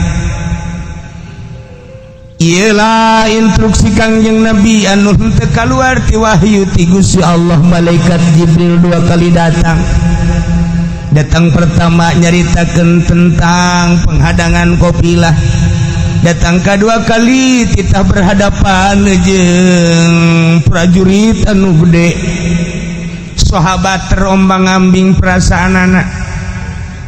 Ialah instruksi Kangjeng Nabi anu teu kaluar ti wahyu ti Gusti Allah. Malaikat Jibril 2 kali datang pertama nyaritakeun tentang penghadangan kafilah, datang kedua kali kita berhadapan jeung prajurit anu gede. Sahabat terombang-ambing perasaanana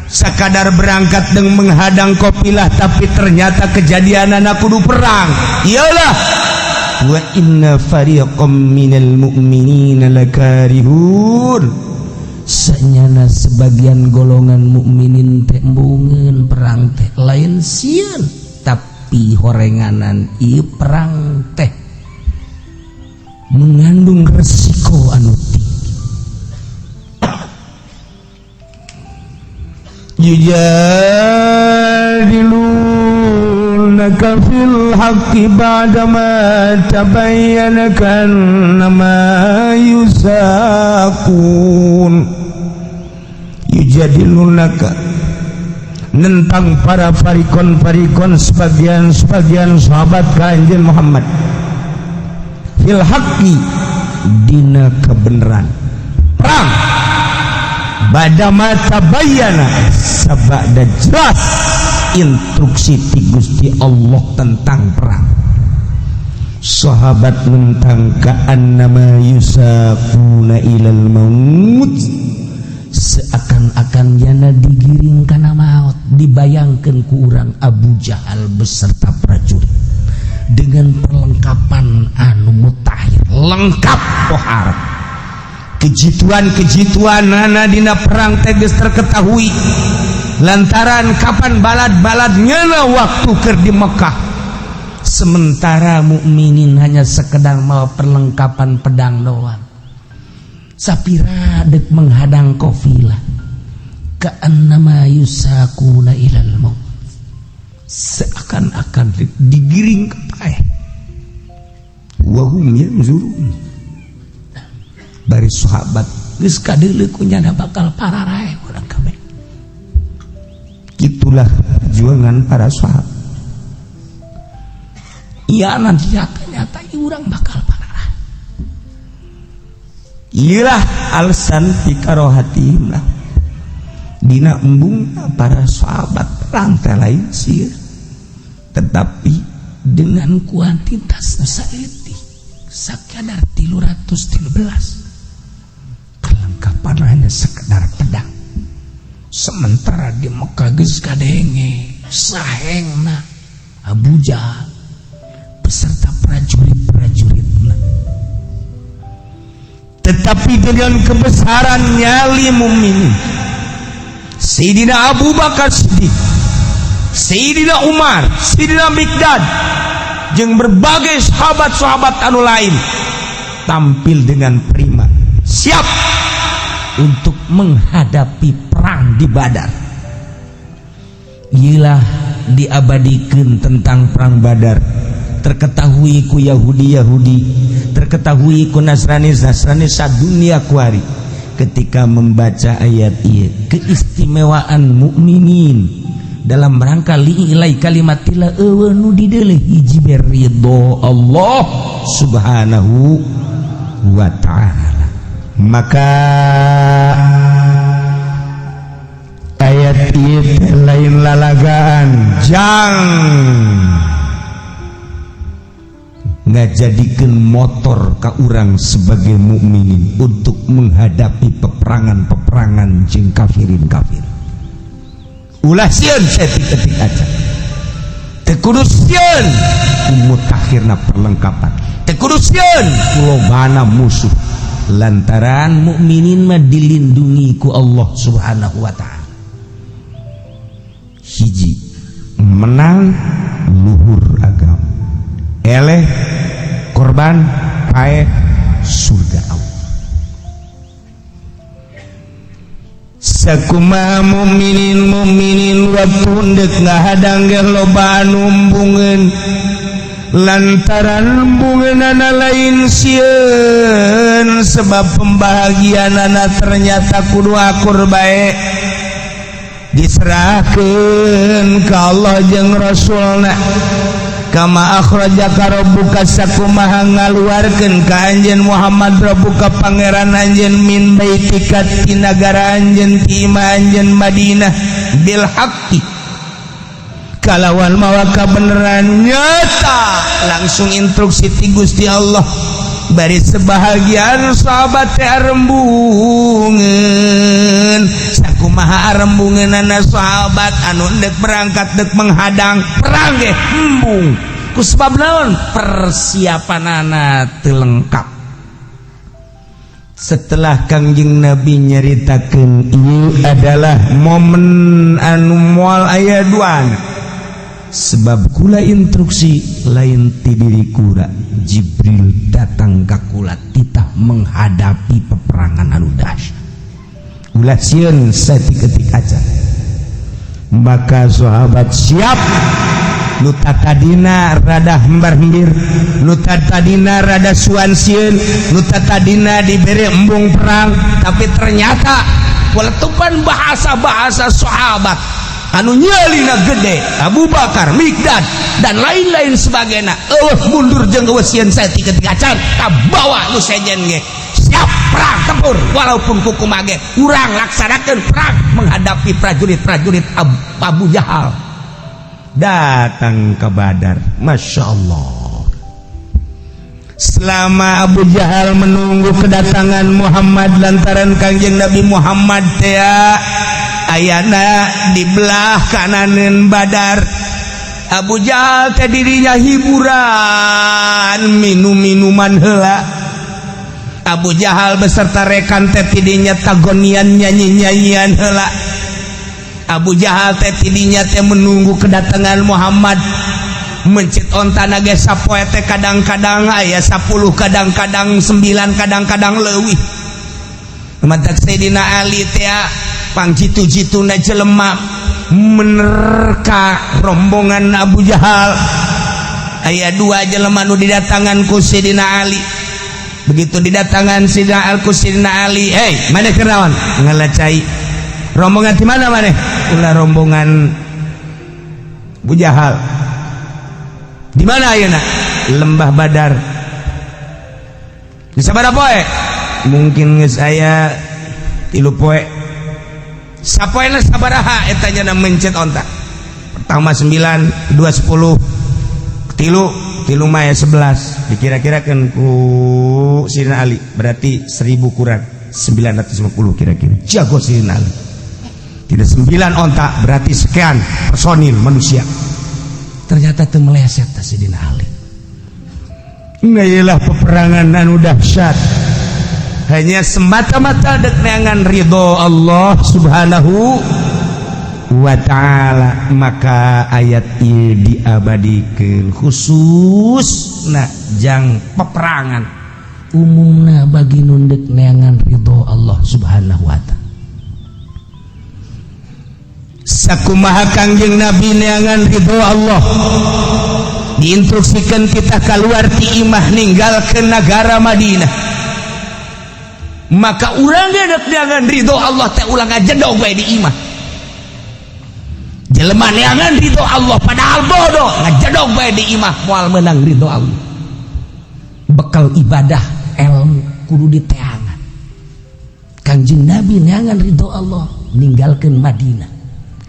sakadar berangkat dengan menghadang kafilah, tapi ternyata kejadian anak kudu perang. Iyalah wa inna fariqam minal mu'minina lakarihun, sanyana sebagian golongan mukminin teh embungeun perang teh lain sieun, tapi horenganan ieu perang teh mengandung resiko anu tinggi. Yujadilunaka fil haqqi ba'dama tabayyana kannama yusaqun. Yujadilunaka nentang para farikon sebagian sahabat Kanjeng Muhammad fil haqqi dina kebenaran perang badama tabayyana sabada jelas instruksi ti Gusti Allah tentang perang. Sahabat nentang ka'annama yusaquna ilal maut, seakan-akan yana digiring kana maut. Dibayangkeun ku urang Abu Jahal beserta prajurit dengan perlengkapan anu mutakhir, lengkap pohar. Kejituan nana dina perang teges terketahui lantaran kapan balad nyana waktu keur di Mekah, sementara mukminin hanya sekedar mau perlengkapan pedang doang. Sapira dek menghadang kafilah ka'annama yusaquna ilal maut, seakan-akan digiring ke paeh. Wahum yanzurun, bari sahabat geus kadeuleu kunyana bakal pararae urang kabeh. Itulah perjuangan para sahabat. Iya nanti nyata urang bakal pararae. Iyalah alasan fikarohatihim lah dina embungna para sahabat perang teh lain sieun, tetapi dengan kuantitas nu saeutik sakadar 313. Kelengkapan hanya sekedar pedang, sementara di Mekah geus kadenge sahengna Abu Jahal beserta prajurit-prajuritna tetapi dengan kebesaran nyali mukminin Sayyidina Abu Bakar Siddiq, Sayyidina Umar, Sayyidina Miqdad jeung berbagai sahabat-sahabat anu lain tampil dengan prima siap untuk menghadapi perang di Badar. Iyalah diabadikan tentang perang Badar, terketahui ku Yahudi, terketahui ku Nasrani sadunia kuari ketika membaca ayat ieu keistimewaan mukminin dalam rangka li'ilai kalimatillah nu dideleh hiji ridho Allah subhanahu wa ta'ala. Maka ayat ieu lain lalagaan jang ngajadikeun motor ka urang sebagai mukminin untuk menghadapi peperangan jeung kafirin. Ulah sieun setik-setik aja. Teu kudu sieun mutakhirna perlengkapan. Teu kudu sieun lobana musuh. Lantaran mukminin mah dilindungi ku Allah Subhanahu wa taala. Hiji menang luhur agama. Eleh korban paeh surga Allah. Sakumaha mukminin waktu hendek ngahadang ge loba numbungeun lantaran numbungeunana lain sieun sebab pembahagianana ternyata kudu akur bae diserahkeun ka Allah jeung Rasulna. Kama akhrajaka rabbuka sakumaha ngaluarkeun ka anjeun Muhammad rabbuka pangeran anjeun min baitika ti nagara anjeun ti imah anjeun Madinah bil haqqi kalawan mawa kabeneran nyata langsung instruksi ti Gusti Allah bari sebahagian sahabat teh arembungeun sakumaha arembungeunana sahabat anu endek berangkat dek menghadang perang ge embung ku sebab naon persiapanana teu lengkap. Setelah Kangjeng Nabi nyaritakeun ieu adalah momen anu moal aya duana sebab kula instruksi lain ti diri kula Jibril datang ka kula titah menghadapi peperangan anu dahsyat. Ulah sieun satik-etik aja. Maka sahabat siap nu tadina rada hembar-hembir, nu tadina rada suan sieun, nu tadina dibere embung perang, tapi ternyata waletupan bahasa-bahasa sahabat anu nyalina gede Abu Bakar, Miqdad dan lain-lain sebagainya mundur jeung eueuh sieun saeutik acan kabawa nu sejen ge siap perang tempur walaupun kukumaha ge urang laksanakeun perang menghadapi prajurit-prajurit Abu Jahal datang ke Badar. Masya Allah, selama Abu Jahal menunggu kedatangan Muhammad lantaran Kangjeng Nabi Muhammad teh ayana di belah kananeun Badar, Abu Jahal teh dirinya hiburan minum-minuman heula. Abu Jahal beserta rekan teh tidinya tagonian nyanyi-nyanyian heula. Abu Jahal teh tidinya teh menunggu kedatangan Muhammad mencit ontana ge sapoe teh kadang-kadang aya 10 kadang-kadang 9 kadang-kadang leuwih. Matak Sayyidina Ali teh pangjitu-jituna jelema menerka rombongan Abu Jahal. Aya 2 jelema nu didatangan ku Sayyidina Ali. Begitu didatangan Sayyidina Ali, "Hei, maneh keur naon?" Ngalacai. "Rombongan di mana maneh?" Ulah rombongan Abu Jahal. "Di mana ayeuna?" "Lembah Badar." "Di sabaraha poe?" "Mungkin geus aya 3 poe." "Sapoena sabaraha?" Eta nya mencet onta. Pertama 9, kedua 10, tilu mah 11. Dikira-kirakeun ku Sayyidina Ali, berarti 1000 kurang 950 kira-kira. Jago Sayyidina Ali. Tidak 9 onta, berarti sekian personil manusia. Ternyata teu meleset Sayyidina Ali. Ngailah peperangan anu dahsyat. hanya semata-mata dek neangan ridho Allah subhanahu wa ta'ala. Maka ayat ieu diabadikeun khusus na jang peperangan umumna bagi nundek neangan ridho Allah subhanahu wa ta'ala. Sakumaha Kangjeng Nabi neangan ridho Allah diinstruksikan kita keluar ti imah ninggalkeun negara Madinah. Maka urang dek neangan ridho Allah teh ulang ajedog bae di imah. Jelema neangan ridho Allah padahal bodoh ngajedog bae di imah moal meunang ridho Allah. Bekal ibadah ilmu kudu diteangan. Kangjeng Nabi neangan ridho Allah ninggalkeun Madinah,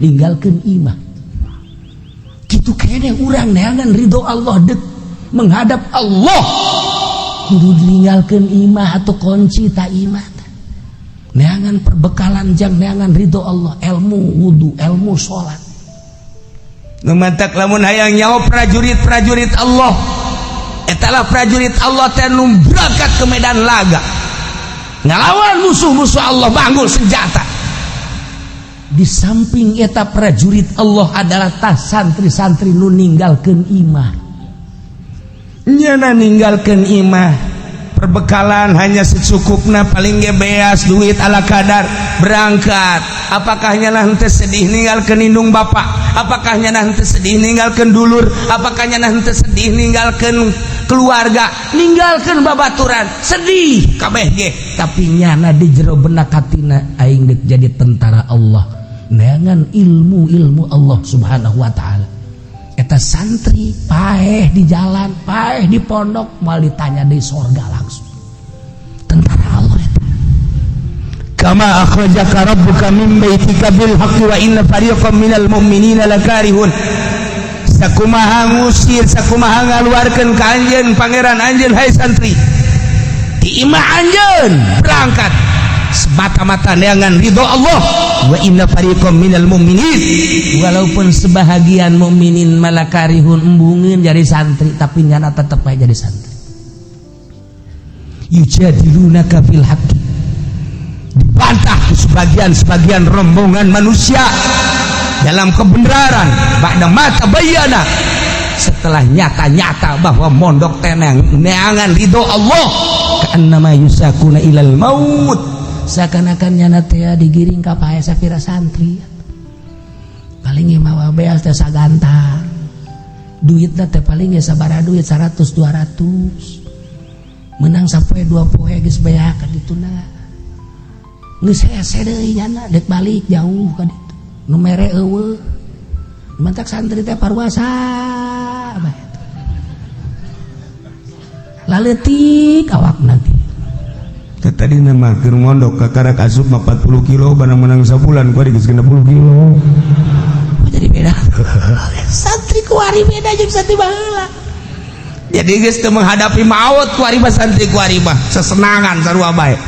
ninggalkeun imah. Kitu kene urang neangan ridho Allah dek menghadap Allah kudu ninggalkeun imah atau kunci ta imah. Neangan perbekalan jang neangan ridho Allah, ilmu wudu, ilmu salat. Numantak lamun hayang nyawa prajurit-prajurit Allah, etalah prajurit Allah teh nu berangkat ke medan laga ngalawan musuh-musuh Allah banggul senjata. Di samping eta prajurit Allah adalah tah santri-santri nu ninggalkeun imah. Nyana ninggalkeun imah, perbekalan hanya secukupna, paling ge beas duit ala kadar berangkat. Apakah nyana henteu sedih ninggalkeun indung bapak? Apakah nyana henteu sedih ninggalkeun dulur? Apakah nyana henteu sedih ninggalkeun keluarga? Ninggalkeun babaturan sedih kabeh ge, tapi nyana di jero benak hatina aing deuk jadi tentara Allah. Neangan ilmu Allah subhanahu wa ta'ala. Eta santri paeh di jalan, paeh di pondok, mal ditanya di sorga langsung. Tentara Allah eta. Kama akhrajaka rabbuka min baitika bil haqqi wa inna fariqam minal mu'minina lakarihun. Sakumaha ngusir, sakumaha ngaluarkeun ka anjeun pangeran anjeun hai santri. Di imah anjeun berangkat semata-mata neangan ridho Allah. Wa inna fariqam minal mu'minin, walaupun sebahagian mukminin malakarihun embungin jadi santri tapi nyana tetep aja jadi santri. Yujadilunaka fil haqqi, dibantah sebagian rombongan manusia dalam kebenaran ba'da mata bayana, setelah nyata-nyata bahwa mondok tenang neangan ridho Allah. Ka'annama yusakuna ilal maut, seakan-akan nyana teh digiring ka pae sapira santri. Paling ge mawa beas teh sagantang. Duitna teh paling ge sabaraha duit 100-200. Menang sapoe 2 poe geus beak ka dituna. Geus hese deui nyana dek balik jauh ka ditu. Nu mere eueuh. Mantak santri teh parwasa bae. Laleutik awakna teh. Tadi nama keur mondok ka karak asup 40 kilo barang menang sabulan ku geus 60 kilo. Jadi beda. Santri kuari beda jeung santri baheula. Jadi geus teu menghadapi maut kuari mah santri kuari mah sesenangan sarua bae.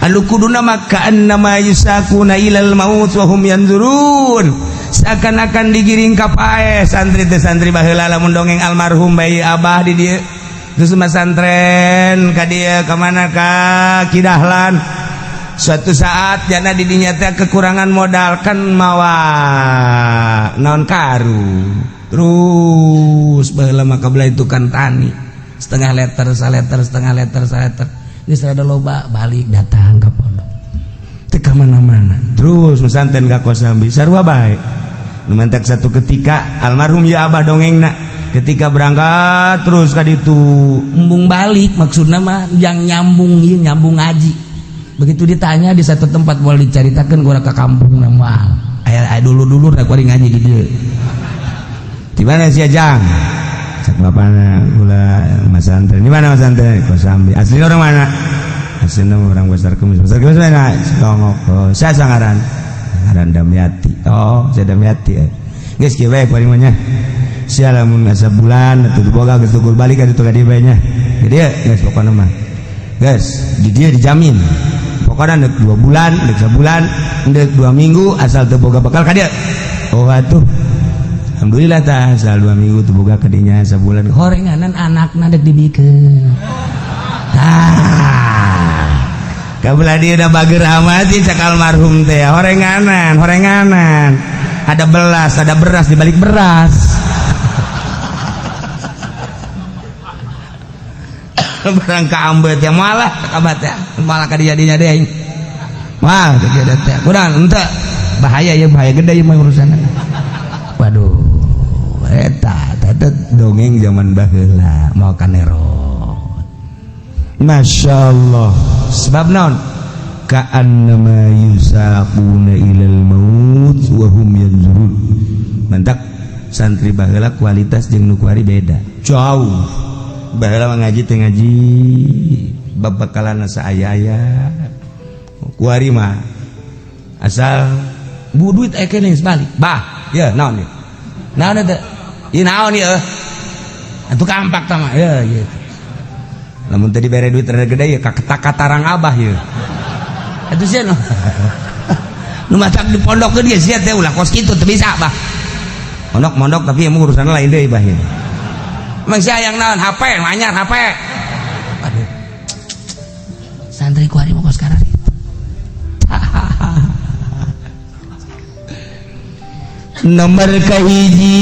Anu kuduna mah ka'annama yusakuna ilal maut wa hum yanzurun. Seakan-akan digiring ka pae santri teh santri baheula lamun dongeng almarhum bayi abah di dieu. Terus masantren ka dia kemana ka Kidahlan. Suatu saat jana di dinya teh kekurangan modal kan mawa naon karu. Terus baheula mah kabela itu kan tani. Setengah liter. Geus rada loba balik datang ka pondok. Teu ka mana-mana. Terus masantren ka Kosambi sarua bae. Nu mantek satu ketika almarhum ya abah dongengna. Ketika berangkat terus ka ditu embung balik maksudna mah yang nyambung ngaji. Begitu ditanya di satu tempat boleh dicaritakeun gua ka kampung moal. Aya dulu-dulu da kuari ngaji di dieu. Di mana si Ajang? Cak bapana gula masantren. Di mana masantren? Kosambi. Asli orang mana? Asli orang Besar Kemis. Besar Kemis mana? Cilongok. Oh, saya sangaran. Sangaran Damyati. Oh, saya Damyati. Geus kieu bae kuari mah nya. Sia lamun asa bulan atuh boga geus tugul balik ka ditu ka dieu nya. Jadi geus pokona mah. Geus, di dieu dijamin. Pokona neuk 2 bulan, neuk sabulan, neuk 2 minggu asal teu boga bakal ka dieu. Oh atuh. Alhamdulillah tah asal 2 minggu teu boga ka dinya sabulan. Horenganan anakna deuk dibikeun. Tah. kabelah dia udah bager amati cakal marhum teh horenganan ada belas ada beras di balik beras barang kaambet ya malah kabat ya malah kadiadinya deh wah kejadian teh kurang ente bahaya gede ya mah urusan waduh eta dongeng zaman baheula mau kanerot Masya Allah sebab naon ka'annama yusaquna ilal maut wa hum yanzurun mantak santri baheula kualitas jeung nu kuari beda jauh baheula ngaji teh ngaji babakalan saaya-aya kuari mah asal bu duit aya keneh balik bah ya naon ieu naon eta ieu naon ieu atuh kampak tah mah ya gitu lamun tadi bere duit rada gede ya katarang abah ya itu sih nu matak di pondok ke dia sia teh ulah kos kitu teu bisa bah mondok tapi emang urusan lain deui bah ya emang sia yang naon HP anyar HP aduh santri ku hari mau kos karari nomor kahiji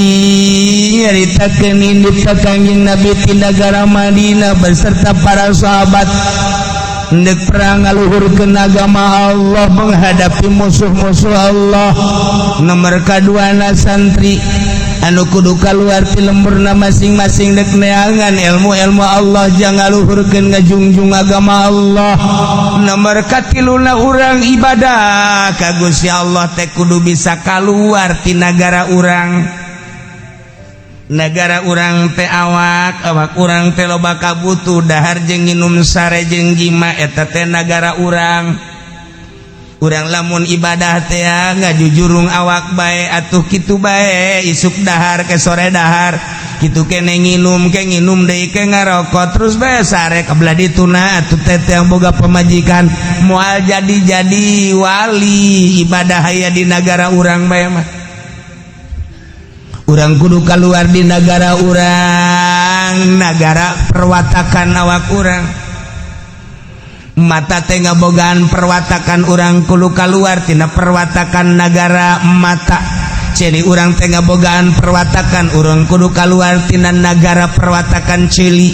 nyaritakeun indit ka Kangjeng Nabi ti nagara Madinah beserta para sahabat hendak perang ngaluhurkeun agama Allah menghadapi musuh-musuh Allah. Nomor kaduana santri anu kudu kaluar ti lemburna masing-masing dek neangan ilmu-ilmu Allah jang ngaluhurkeun ngajungjung agama Allah. Nomor katiluna urang ibadah ka Gusti Allah teh kudu bisa kaluar ti negara urang teh awak urang teh loba kabutuh dahar jeung nginum sare jeung gima eta teh negara urang lamun ibadah teh ngajujurung awak bae atuh kitu bae isuk dahar ke sore dahar kitu kene nginum deui ke ngarokok terus bae sare kabelah dituna atuh teh yang boga pamajikan moal jadi wali ibadah aya di negara urang bae mah urang kudu kaluar di negara urang negara perwatakan awak urang mata teh ngabogaan perwatakan urang kudu kaluar tina perwatakan negara mata celi urang teh ngabogaan perwatakan urang kudu kaluar tina negara perwatakan celi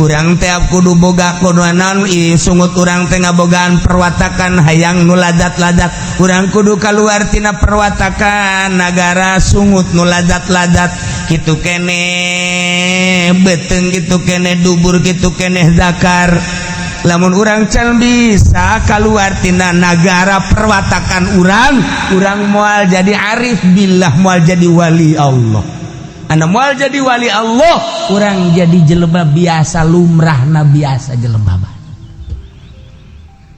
urang teh kudu boga kudu naon sungut urang teh ngabogaan perwatakan hayang nu ladat-ladat urang kudu kaluar tina perwatakan negara sungut nu ladat-ladat kitu kene beteung kitu kene dubur kitu kene zakar lamun urang can bisa kaluar tina negara perwatakan urang moal jadi arif billah moal jadi wali Allah anu moal jadi wali Allah urang jadi jelema biasa lumrahna biasa jelema mah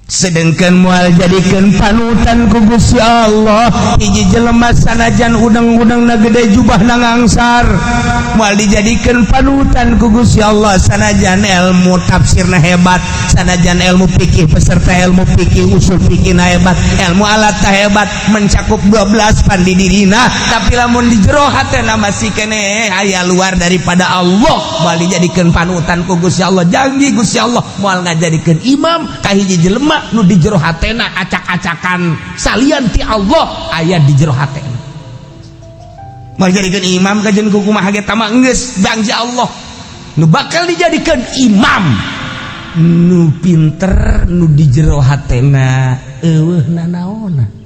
sedangkan moal jadikeun panutan ku Gusti Allah hiji jelema sanajan udang-udangna gede jubahna ngangsar moal dijadikeun panutan ku Gusti Allah sanajan ilmu tafsirna hebat sanajan ilmu fikih peserta ilmu fikih usul fikihna hebat ilmu alatna hebat mencakup 12 pan di dirina tapi lamun di jero hatena masih kene aya luar daripada Allah moal dijadikeun panutan ku Gusti Allah janji Gusti Allah moal ngajadikeun imam ka hiji jelema nu di jero hatena acak-acakan salian ti Allah aya di jero hatena mau jadikeun imam kajen kumaha ge tama geus janji Allah nu bakal dijadikeun imam nu pinter nu di jero hatena eueuhna naonna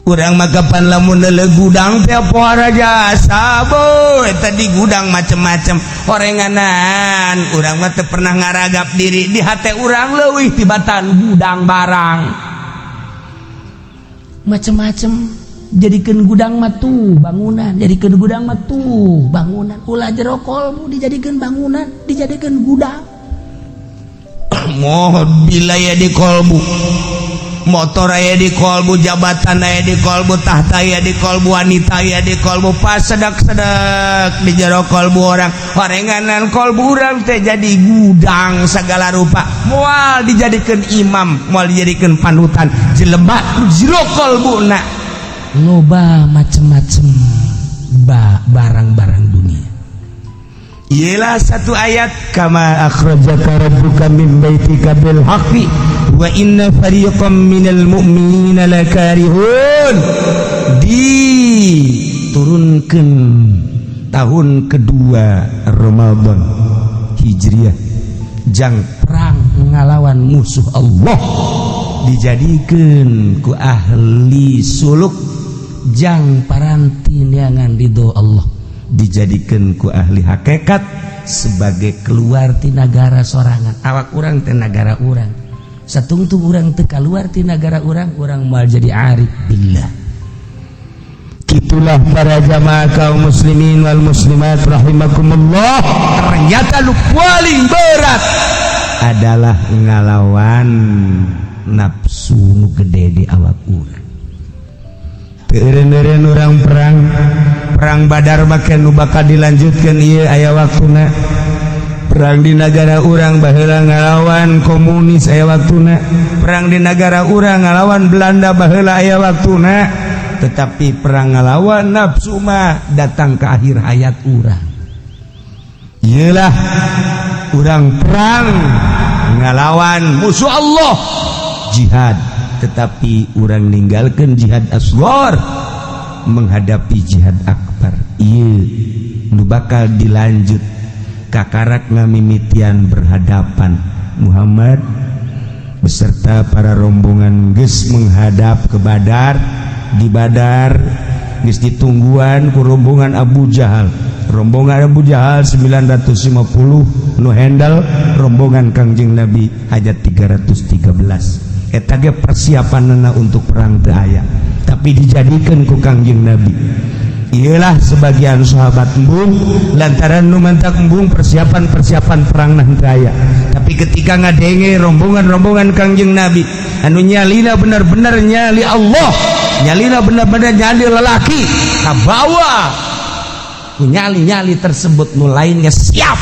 urang mah kapan lamun leuleuh gudang teh poara jasa boy tadi gudang macem-macem horenganan urang mah teu pernah ngaragap diri di hate urang leuwih tibatan gudang barang macem-macem jadikeun gudang mah tuh bangunan jadikeun gudang mah tuh bangunan ulah jero kolbu dijadikeun bangunan dijadikeun gudang mobil aya di kolbu motor aya di kolbu jabatan aya di kolbu tahta aya di kolbu wanita aya di kolbu pas sedak-sedak di jero kolbu orang horenganan kolbu urang teh jadi gudang segala rupa moal dijadikeun imam moal dijadikeun panutan jelema nu jero kolbuna loba macem-macem barang-barang dunia ialah satu ayat kama akhrajaka rabbuka min baitika bil haqqi wa inna fariqam minal mu'minina lakarihun, diturunkeun tahun kedua Ramadan Hijriah jang perang ngalawan musuh Allah, dijadikeun ku ahli suluk jang paranti neangan ridho Allah, dijadikan ku ahli hakikat sebagai keluar ti negara sorangan. Awak urang teh negara urang, satungtung urang teu kaluar ti negara urang mal jadi arif billah. Itulah para jamaah kaum muslimin wal muslimat rahimakumullah, ternyata lu paling berat adalah ngalawan nafsu nu gede di awak urang. Eureun-eureun urang perang Badar make nu bakal dilanjutkeun ieu aya waktuna. Perang di negara urang baheula ngalawan komunis aya waktuna. Perang di negara urang ngalawan Belanda baheula aya waktuna. Tetapi perang ngalawan nafsu mah datang ke akhir hayat urang. Iyalah urang perang ngalawan musuh Allah jihad, tetapi urang ninggalkeun jihad asghar menghadapi jihad akbar. Ieu nu bakal dilanjut kakarak ngamimitian berhadapan Muhammad beserta para rombongan geus menghadap ke Badar. Di Badar geus ditungguan ku rombongan Abu Jahal. Rombongan Abu Jahal 950 nu handle rombongan Kangjeng Nabi hajat 313. Eta ge persiapanna untuk perang teu aya, tapi dijadikeun ku Kangjeng Nabi. Iyalah sebagian sahabat embung lantaran nu mantak embung persiapan perang nah teu aya. Tapi ketika ngadenge rombongan Kangjeng Nabi anu nyalina benar-benar nyali Allah, nyalina benar-benar nyali lelaki, kabawa ku nyali tersebut nu lainnya siap.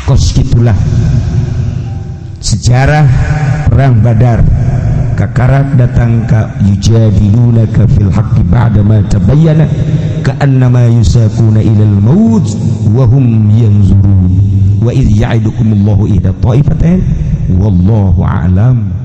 Kos gitulah sejarah perang Badar. Kakarak datang ka yujadilunaka fil haqqi ba'da ma tabayyana ka'annama yusaquna ilal maut wa hum yanzurun wa idh ya'idukumullahu ihda ta'ifatain wallahu a'lam.